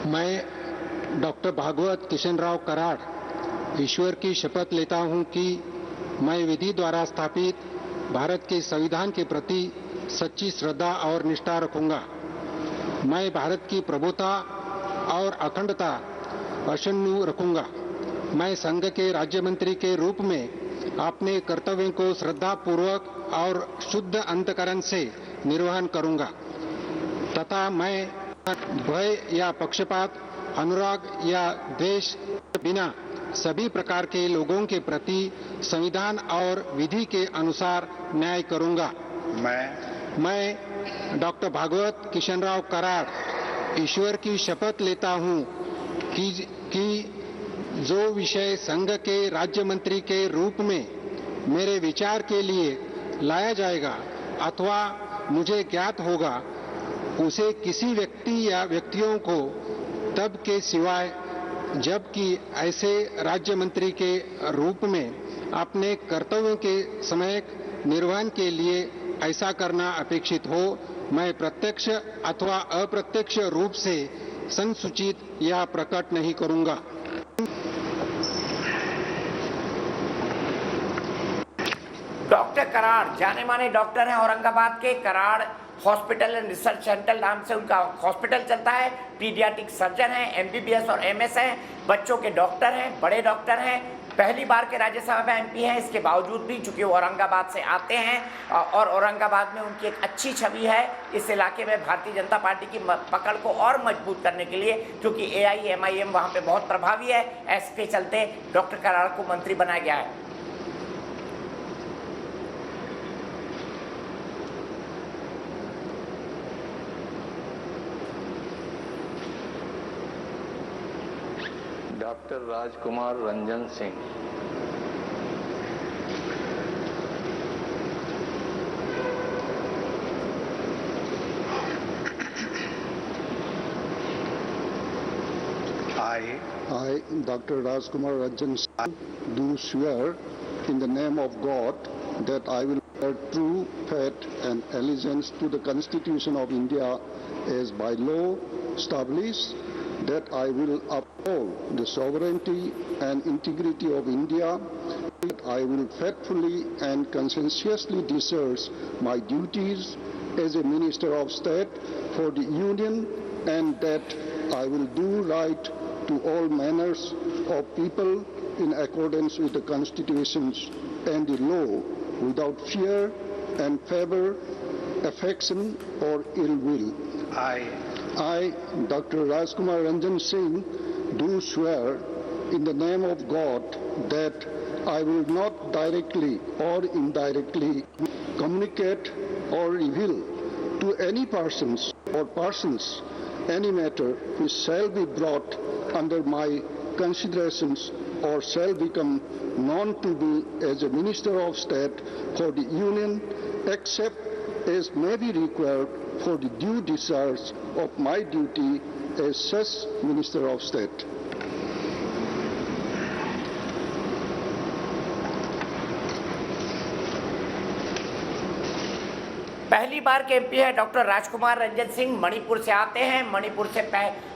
मैं डॉक्टर भागवत किशन राव कराड ईश्वर की शपथ लेता हूं कि मैं विधि द्वारा स्थापित भारत के संविधान के प्रति सच्ची श्रद्धा और निष्ठा रखूंगा। मैं भारत की प्रभुता और अखंडता अक्षुण्ण रखूंगा। मैं संघ के राज्य मंत्री के रूप में अपने कर्तव्यों को श्रद्धा पूर्वक और शुद्ध अंतःकरण से निर्वहन करूंगा तथा मैं भय या पक्षपात अनुराग या द्वेष बिना सभी प्रकार के लोगों के प्रति संविधान और विधि के अनुसार न्याय करूंगा। मैं डॉक्टर भागवत किशन राव कराड ईश्वर की शपथ लेता हूं कि जो विषय संघ के राज्य मंत्री के रूप में मेरे विचार के लिए लाया जाएगा अथवा मुझे ज्ञात होगा उसे किसी व्यक्ति या व्यक्तियों को तब के सिवाय जबकि ऐसे राज्य मंत्री के रूप में अपने कर्तव्यों के समय निर्वहन के लिए ऐसा करना अपेक्षित हो मैं प्रत्यक्ष अथवा अप्रत्यक्ष रूप से संसूचित या प्रकट नहीं करूंगा। कराड़ जाने माने डॉक्टर हैं औरंगाबाद के। Karad hospital and research centre नाम से उनका हॉस्पिटल चलता है। पीडियाट्रिक सर्जन हैं, एमबीबीएस और एमएस हैं, बच्चों के डॉक्टर हैं, बड़े डॉक्टर हैं। पहली बार के राज्यसभा में एमपी हैं। इसके बावजूद भी चूंकि वो औरंगाबाद से आते हैं और औरंगाबाद में उनकी एक अच्छी छवि है, इस इलाके में भारतीय जनता पार्टी की पकड़ को और मजबूत करने के लिए, क्योंकि एआईएमआईएम वहाँ पे बहुत प्रभावी है, इसके चलते डॉक्टर कराड़ को मंत्री बनाया गया है। Doctor Rajkumar Ranjan Singh. I, Dr. Rajkumar Ranjan Singh, do swear in the name of God that I will bear true faith and allegiance to the Constitution of India as by law established, that I will uphold the sovereignty and integrity of India, that I will faithfully and conscientiously discharge my duties as a Minister of State for the Union, and that I will do right to all manners of people in accordance with the constitutions and the law, without fear and favor, affection or ill will. I, Dr. Rajkumar Ranjan Singh, do swear in the name of God that I will not directly or indirectly communicate or reveal to any persons or persons any matter which shall be brought under my considerations or shall become known to me as a Minister of State for the Union, except as may be required for the due discharge of my duty as such Minister of State. पहली बार के MP है doctor राजकुमार रंजन सिंह। मणिपुर से आते हैं। मणिपुर से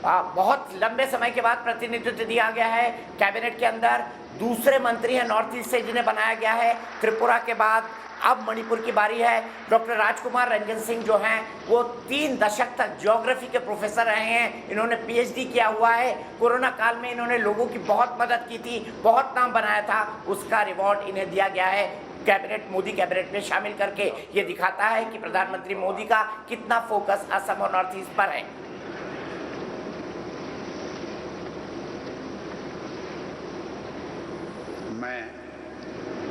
बहुत लंबे समय के बाद प्रतिनिधित्व दिया गया है कैबिनेट के अंदर। दूसरे मंत्री हैं नॉर्थ ईस्ट से जिन्हें बनाया गया है त्रिपुरा के बाद। अब मणिपुर की बारी है। डॉक्टर राजकुमार रंजन सिंह जो हैं वो 3 दशक तक ज्योग्राफी के प्रोफेसर रहे हैं। इन्होंने पीएचडी किया हुआ है। कोरोना काल में इन्होंने लोगों की बहुत मदद की थी, बहुत नाम बनाया था, उसका रिवॉर्ड इन्हें दिया गया है कैबिनेट, मोदी कैबिनेट में शामिल करके। ये दिखाता है कि प्रधानमंत्री मोदी का कितना फोकस असम और नॉर्थ ईस्ट पर है।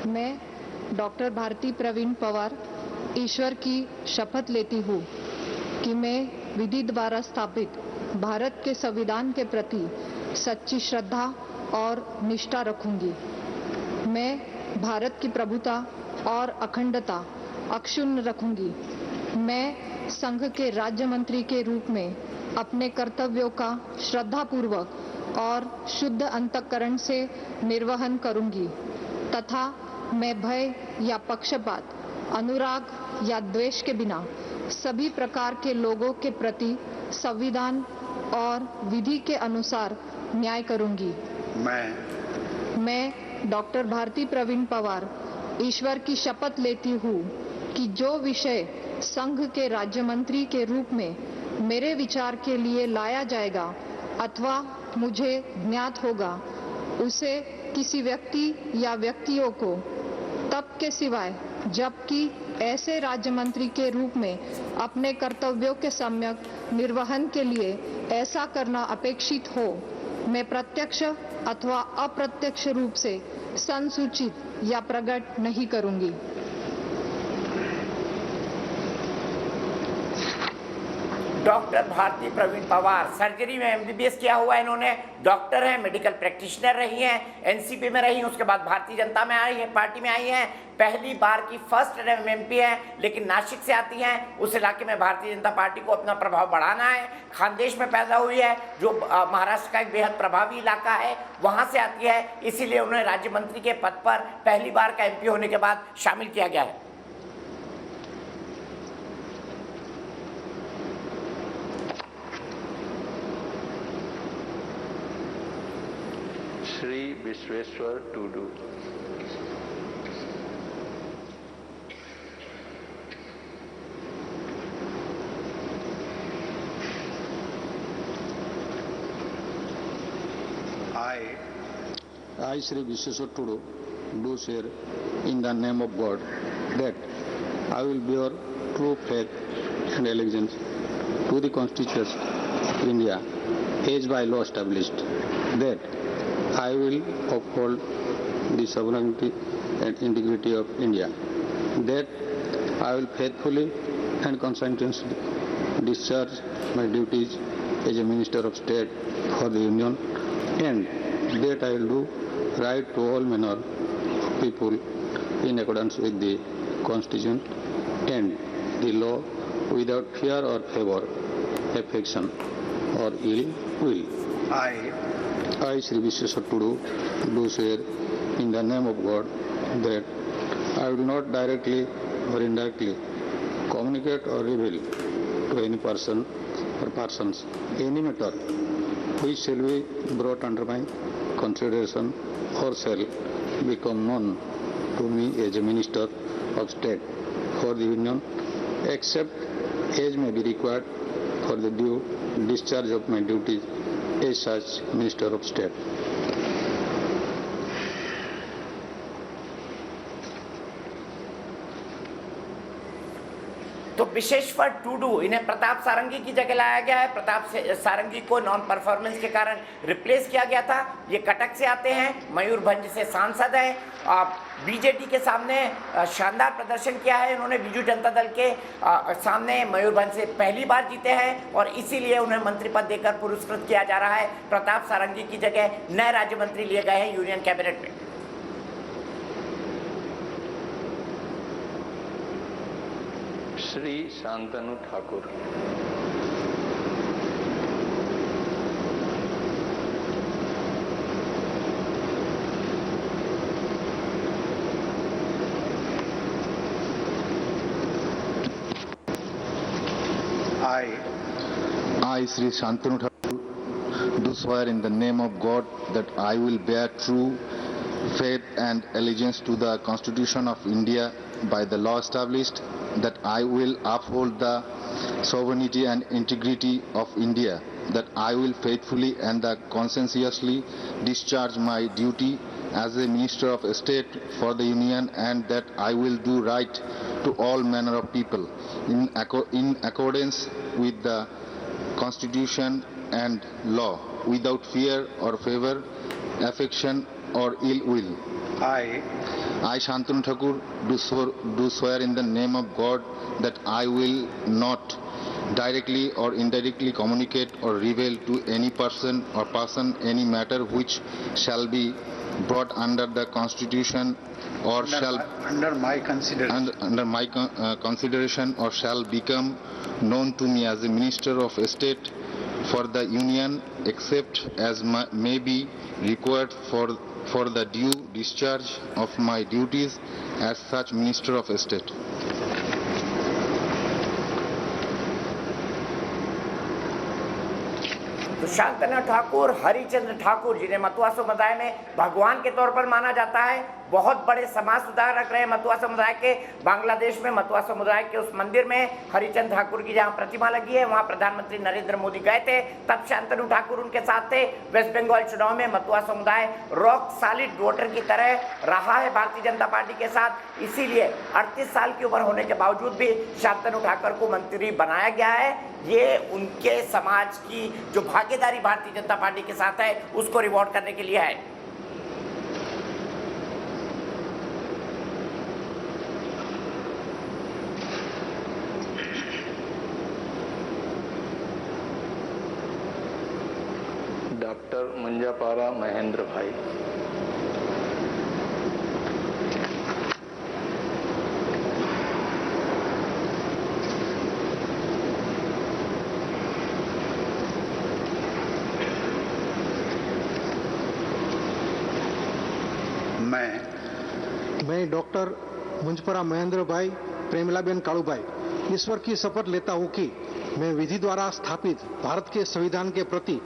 मैं डॉक्टर भारती प्रवीण पवार ईश्वर की शपथ लेती हूँ कि मैं विधि द्वारा स्थापित भारत के संविधान के प्रति सच्ची श्रद्धा और निष्ठा रखूंगी। मैं भारत की प्रभुता और अखंडता अक्षुण्ण रखूंगी। मैं संघ के राज्य मंत्री के रूप में अपने कर्तव्यों का श्रद्धापूर्वक और शुद्ध अंतःकरण से निर्वहन करूंगी तथा मैं भय या पक्षपात, अनुराग या द्वेष के बिना सभी प्रकार के लोगों के प्रति संविधान और विधि के अनुसार न्याय करूंगी। मैं डॉक्टर भारती प्रवीण पवार ईश्वर की शपथ लेती हूँ कि जो विषय संघ के राज्य मंत्री के रूप में मेरे विचार के लिए लाया जाएगा अथवा मुझे ज्ञात होगा, उसे किसी व्यक्ति या व्यक्तियों को तब के सिवाय जबकि ऐसे राज्य मंत्री के रूप में अपने कर्तव्यों के सम्यक निर्वहन के लिए ऐसा करना अपेक्षित हो, मैं प्रत्यक्ष अथवा अप्रत्यक्ष रूप से संसूचित या प्रकट नहीं करूंगी। डॉक्टर भारती प्रवीण पवार सर्जरी में एमबीबीएस किया हुआ है इन्होंने, डॉक्टर हैं, मेडिकल प्रैक्टिशनर रही हैं, एनसीपी में रही, उसके बाद भारतीय जनता में आई है, पार्टी में आई हैं। पहली बार की फर्स्ट एमपी हैं, लेकिन नासिक से आती हैं। उस इलाके में भारतीय जनता पार्टी को अपना प्रभाव बढ़ाना है। खानदेश में पैदा हुई है जो महाराष्ट्र का एक बेहद प्रभावी इलाका है, वहां से आती है, इसीलिए उन्हें राज्य मंत्री के पद पर पहली बार का एमपी होने के बाद शामिल किया गया है। Shri Vishweshwar Tudu. I, Sri Vishweswar Tudu, do swear in the name of God that I will bear true faith and allegiance to the Constitution of India as by law established, that I will uphold the sovereignty and integrity of India, that I will faithfully and conscientiously discharge my duties as a Minister of State for the Union, and that I will do right to all manner of people in accordance with the Constitution and the law without fear or favor, affection or ill will. I, Sri Vishweswar Tudu, do swear in the name of God that I will not directly or indirectly communicate or reveal to any person or persons any matter which shall be brought under my consideration or shall become known to me as a Minister of State for the Union, except as may be required for the due discharge of my duties as such Minister of State. तो Vishweshwar to do, इन्हें प्रताप सारंगी की जगह लाया गया है। प्रताप सारंगी को non performance के कारण रिप्लेस किया गया था। ये कटक से आते हैं, मयूरभंज से सांसद हैं। बीजेडी के सामने शानदार प्रदर्शन किया है इन्होंने। बीजू जनता दल के सामने मयूरभंज से पहली बार जीते हैं और इसीलिए उन्हें मंत्री पद देकर पुरस्कृत किया जा रहा है। प्रताप सारंगी की जगह नए राज्य मंत्री लिए गए हैं यूनियन कैबिनेट में। Shri Shantanu Thakur. I, Sri Shantanu Thakur, do swear in the name of God that I will bear true faith and allegiance to the Constitution of India by the law established, that I will uphold the sovereignty and integrity of India, that I will faithfully and conscientiously discharge my duty as a Minister of State for the Union, and that I will do right to all manner of people in accordance with the Constitution and law, without fear or favor, affection or ill will. I, Shantanu Thakur, do swear in the name of God that I will not directly or indirectly communicate or reveal to any person or person any matter which shall be brought under the Constitution or under my consideration or shall become known to me as a Minister of State for the Union, except as may be required for the due discharge of my duties as such Minister of State. तो शांतनु ठाकुर, हरिचंद्र ठाकुर, जिन्हें मतुआ समुदाय में भगवान के तौर पर माना जाता है, बहुत बड़े समाज सुधारक रहे मतुआ समुदाय के। बांग्लादेश में मतुआ समुदाय के उस मंदिर में हरिचंद्र ठाकुर की जहां प्रतिमा लगी है, वहां प्रधानमंत्री नरेंद्र मोदी गए थे, तब शांतनु ठाकुर उनके साथ थे। वेस्ट बंगाल चुनाव में मतुआ समुदाय रॉक सॉलिड वोटर की तरह रहा है भारतीय जनता पार्टी के साथ। इसीलिए 38 साल की उम्र होने के बावजूद भी शांतनु ठाकुर को मंत्री बनाया गया है। ये उनके समाज की जो भागीदारी भारतीय जनता पार्टी के साथ है, उसको रिवॉर्ड करने के लिए है। डॉक्टर मंजापारा महेंद्र भाई। मैं डॉक्टर मुंजपरा महेंद्र भाई प्रेमलाबेन कालूभाई ईश्वर की शपथ लेता हूं कि मैं विधि द्वारा स्थापित भारत के संविधान के प्रति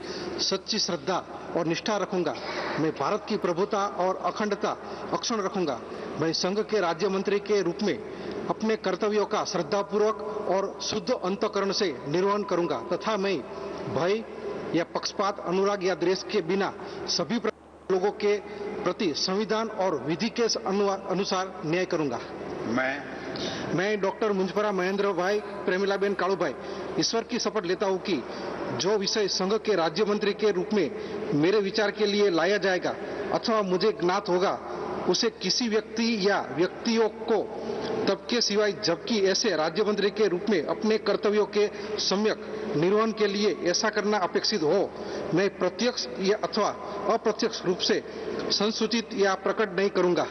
सच्ची श्रद्धा और निष्ठा रखूंगा। मैं भारत की प्रभुता और अखंडता अक्षुण्ण रखूंगा। मैं संघ के राज्य मंत्री के रूप में अपने कर्तव्यों का श्रद्धापूर्वक और शुद्ध अंतःकरण से निर्वहन करूंगा तथा मैं भय या पक्षपात, अनुराग या द्वेष के बिना सभी लोगों के प्रति संविधान और विधि के अनुसार न्याय करूंगा। मैं डॉक्टर मुंजपरा महेंद्र भाई प्रेमिलाबेन कालूभाई ईश्वर की शपथ लेता हूं कि जो विषय संघ के राज्य मंत्री के रूप में मेरे विचार के लिए लाया जाएगा अथवा मुझे ज्ञात होगा उसे किसी व्यक्ति या व्यक्तियों को तब के सिवाय जबकि ऐसे राज्य मंत्री के रूप में अपने कर्तव्यों के सम्यक निर्वहन के लिए ऐसा करना अपेक्षित हो मैं प्रत्यक्ष या अथवा अप्रत्यक्ष रूप से संसूचित या प्रकट नहीं करूंगा।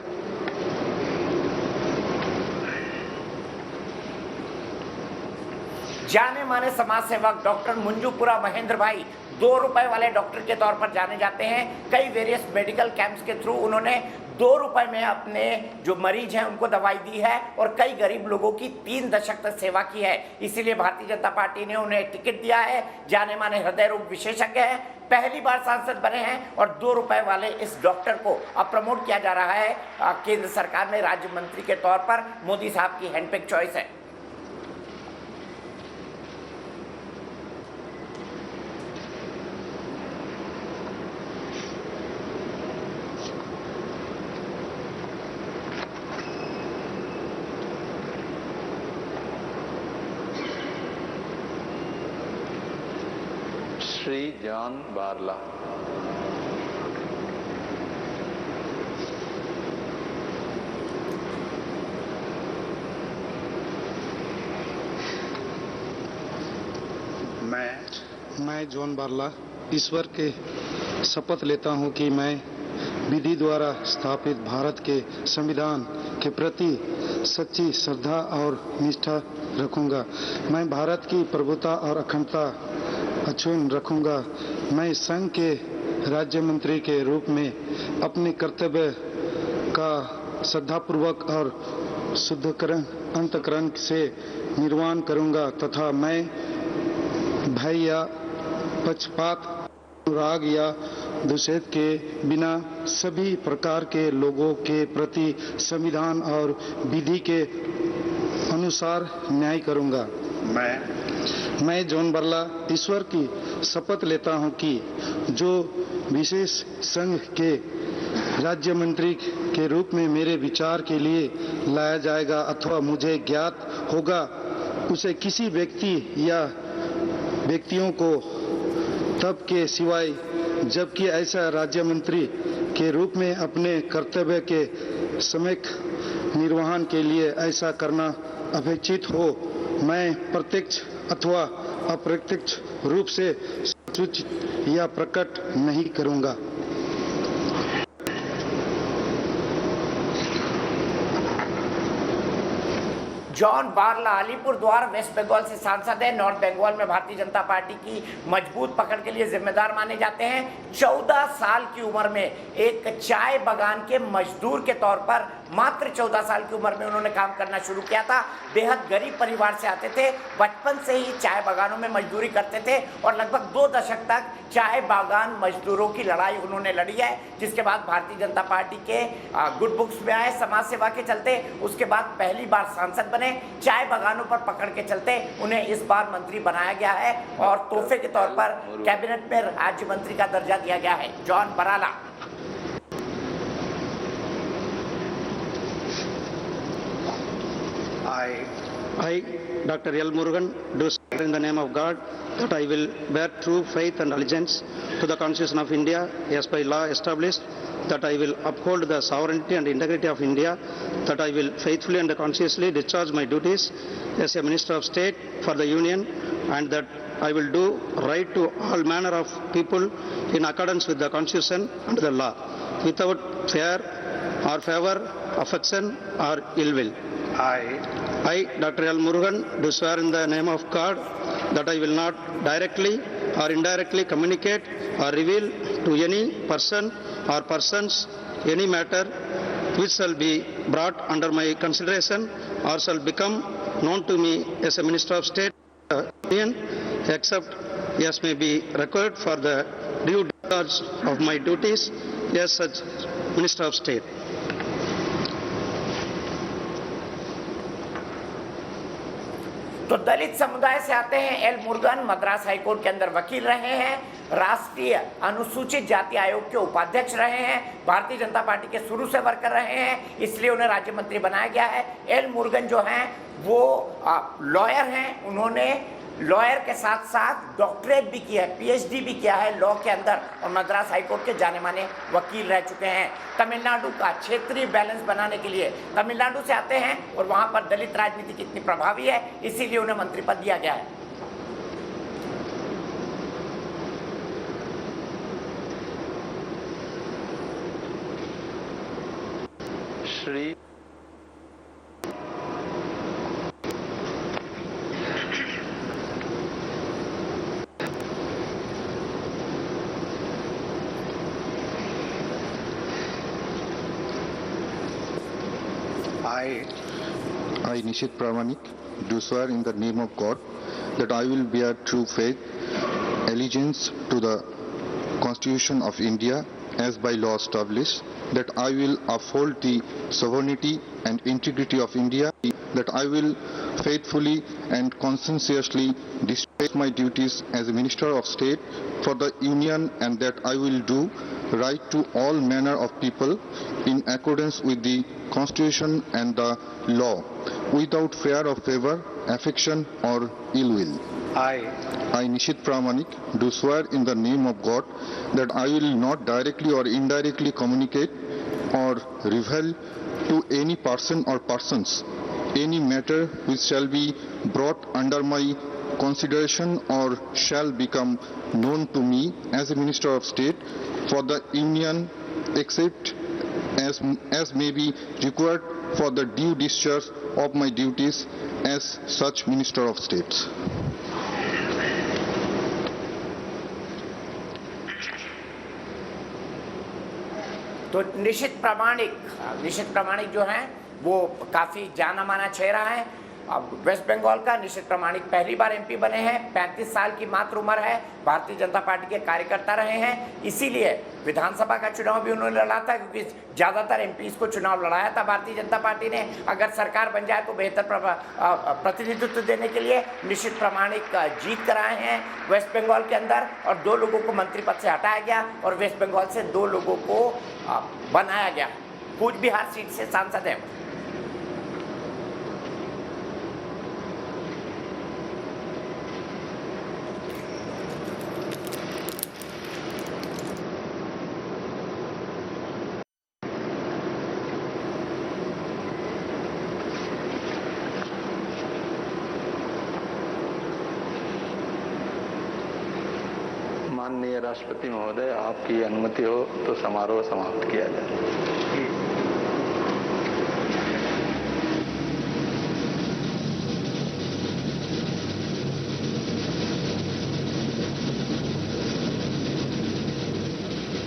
जाने माने समाज सेवक डॉक्टर मुंजूपुरा महेंद्र भाई 2 रुपए वाले डॉक्टर के तौर पर जाने जाते हैं। कई वेरियस मेडिकल कैंप्स के थ्रू उन्होंने 2 रुपए में अपने जो मरीज हैं उनको दवाई दी है और कई गरीब लोगों की 3 दशक तक सेवा की है। इसीलिए भारतीय जनता पार्टी ने उन्हें टिकट दिया है। जाने माने हृदय रोग विशेषज्ञ है, पहली बार सांसद बने हैं और 2 रुपए वाले इस डॉक्टर को अब प्रमोट किया जा रहा है। केंद्र सरकार में राज्य मंत्री के तौर पर मोदी साहब की हैंडपिक चॉइस है। श्री जॉन बारला। मैं जॉन बारला ईश्वर के शपथ लेता हूं कि मैं विधि द्वारा स्थापित भारत के संविधान के प्रति सच्ची श्रद्धा और निष्ठा रखूंगा। मैं भारत की प्रभुता और अखंडता अक्षुण्ण रखूंगा। मैं संघ के राज्य मंत्री के रूप में अपने कर्तव्य का श्रद्धापूर्वक और शुद्धकरण अंतःकरण से निर्वहन करूंगा तथा मैं भय या पक्षपात, अनुराग या द्वेष के बिना सभी प्रकार के लोगों के प्रति संविधान और विधि के अनुसार न्याय करूंगा। मैं जॉन बारला ईश्वर की शपथ लेता हूं कि जो विशेष संघ के राज्य मंत्री के रूप में मेरे विचार के लिए लाया जाएगा अथवा मुझे ज्ञात होगा उसे किसी व्यक्ति या व्यक्तियों को तब के सिवाय जबकि ऐसा राज्य मंत्री के रूप में अपने कर्तव्य के सम्यक निर्वहन के लिए ऐसा करना अपेक्षित हो मैं प्रत्यक्ष अथवा अप्रत्यक्ष रूप से सूचित या प्रकट नहीं करूंगा। जॉन बारला अलीपुर द्वार वेस्ट बंगाल से सांसद है। नॉर्थ बंगाल में भारतीय जनता पार्टी की मजबूत पकड़ के लिए जिम्मेदार माने जाते हैं। 14 साल की उम्र में एक चाय बागान के मजदूर के तौर पर मात्र 14 साल की उम्र में उन्होंने काम करना शुरू किया था। बेहद गरीब परिवार से आते थे, बचपन से ही चाय बागानों में मजदूरी करते थे और लगभग 2 दशक तक चाय बागान मजदूरों की लड़ाई उन्होंने लड़ी है, जिसके बाद भारतीय जनता पार्टी के गुड बुक्स में आए समाज सेवा के चलते। उसके बाद पहली बार सांसद बने। चाय बागानों पर पकड़ के चलते उन्हें इस बार मंत्री बनाया गया है और तोहफे के तौर पर कैबिनेट में राज्य मंत्री का दर्जा दिया गया है। John Barla. I, Dr. L. Murugan, do swear in the name of God that I will bear true faith and allegiance to the Constitution of India as by law established, that I will uphold the sovereignty and integrity of India, that I will faithfully and conscientiously discharge my duties as a Minister of State for the Union, and that I will do right to all manner of people in accordance with the Constitution and the law, without fear or favor, affection or ill will. I, Dr. L. Murugan, do swear in the name of God that I will not directly or indirectly communicate or reveal to any person or persons any matter which shall be brought under my consideration or shall become known to me as a Minister of State Union, except as may be required for the due discharge of my duties as such Minister of State. तो दलित समुदाय से आते हैं L Murugan, Madras high court के अंदर वकील रहे हैं, राष्ट्रीय अनुसूचित जाति आयोग के उपाध्यक्ष रहे हैं, भारतीय जनता पार्टी के शुरू से वर्कर रहे हैं, इसलिए उन्हें राज्य मंत्री बनाया गया है। एल मुरुगन जो हैं वो लॉयर हैं, उन्होंने लॉयर के साथ साथ डॉक्टरेट भी की है, पीएचडी भी किया है लॉ के अंदर, और मद्रास हाईकोर्ट के जाने माने वकील रह चुके हैं। तमिलनाडु का क्षेत्रीय बैलेंस बनाने के लिए तमिलनाडु से आते हैं और वहां पर दलित राजनीति कितनी प्रभावी है, इसीलिए उन्हें मंत्री पद दिया गया है। Shri I, Nishit Pramanik, do swear in the name of God that I will bear true faith, allegiance to the Constitution of India as by law established, that I will uphold the sovereignty and integrity of India, that I will faithfully and conscientiously discharge my duties as a Minister of State for the Union, and that I will do right to all manner of people in accordance with the Constitution and the law, without fear of favor, affection or ill will. I, Nishit Pramanik, do swear in the name of God that I will not directly or indirectly communicate or reveal to any person or persons any matter which shall be brought under my consideration or shall become known to me as a Minister of State for the Union, except as may be required for the due discharge of my duties as such Minister of State. तो निशित प्रामाणिक जो हैं वो काफ़ी जाना माना चेहरा है। अब वेस्ट बंगाल का निशित प्रामाणिक पहली बार एमपी बने हैं, 35 साल की मात्र उम्र है, भारतीय जनता पार्टी के कार्यकर्ता रहे हैं, इसीलिए विधानसभा का चुनाव भी उन्होंने लड़ा था, क्योंकि ज़्यादातर एमपीज को चुनाव लड़ाया था भारतीय जनता पार्टी ने। अगर सरकार बन जाए तो बेहतर प्रतिनिधित्व देने के लिए निशित प्रामाणिक जीत कराए हैं वेस्ट बंगाल के अंदर, और 2 लोगों को मंत्री पद से हटाया गया और वेस्ट बंगाल से 2 लोगों को बनाया गया। कूच बिहार सीट से सांसद हैं। माननीय राष्ट्रपति महोदय, आपकी अनुमति हो तो समारोह समाप्त किया जाए।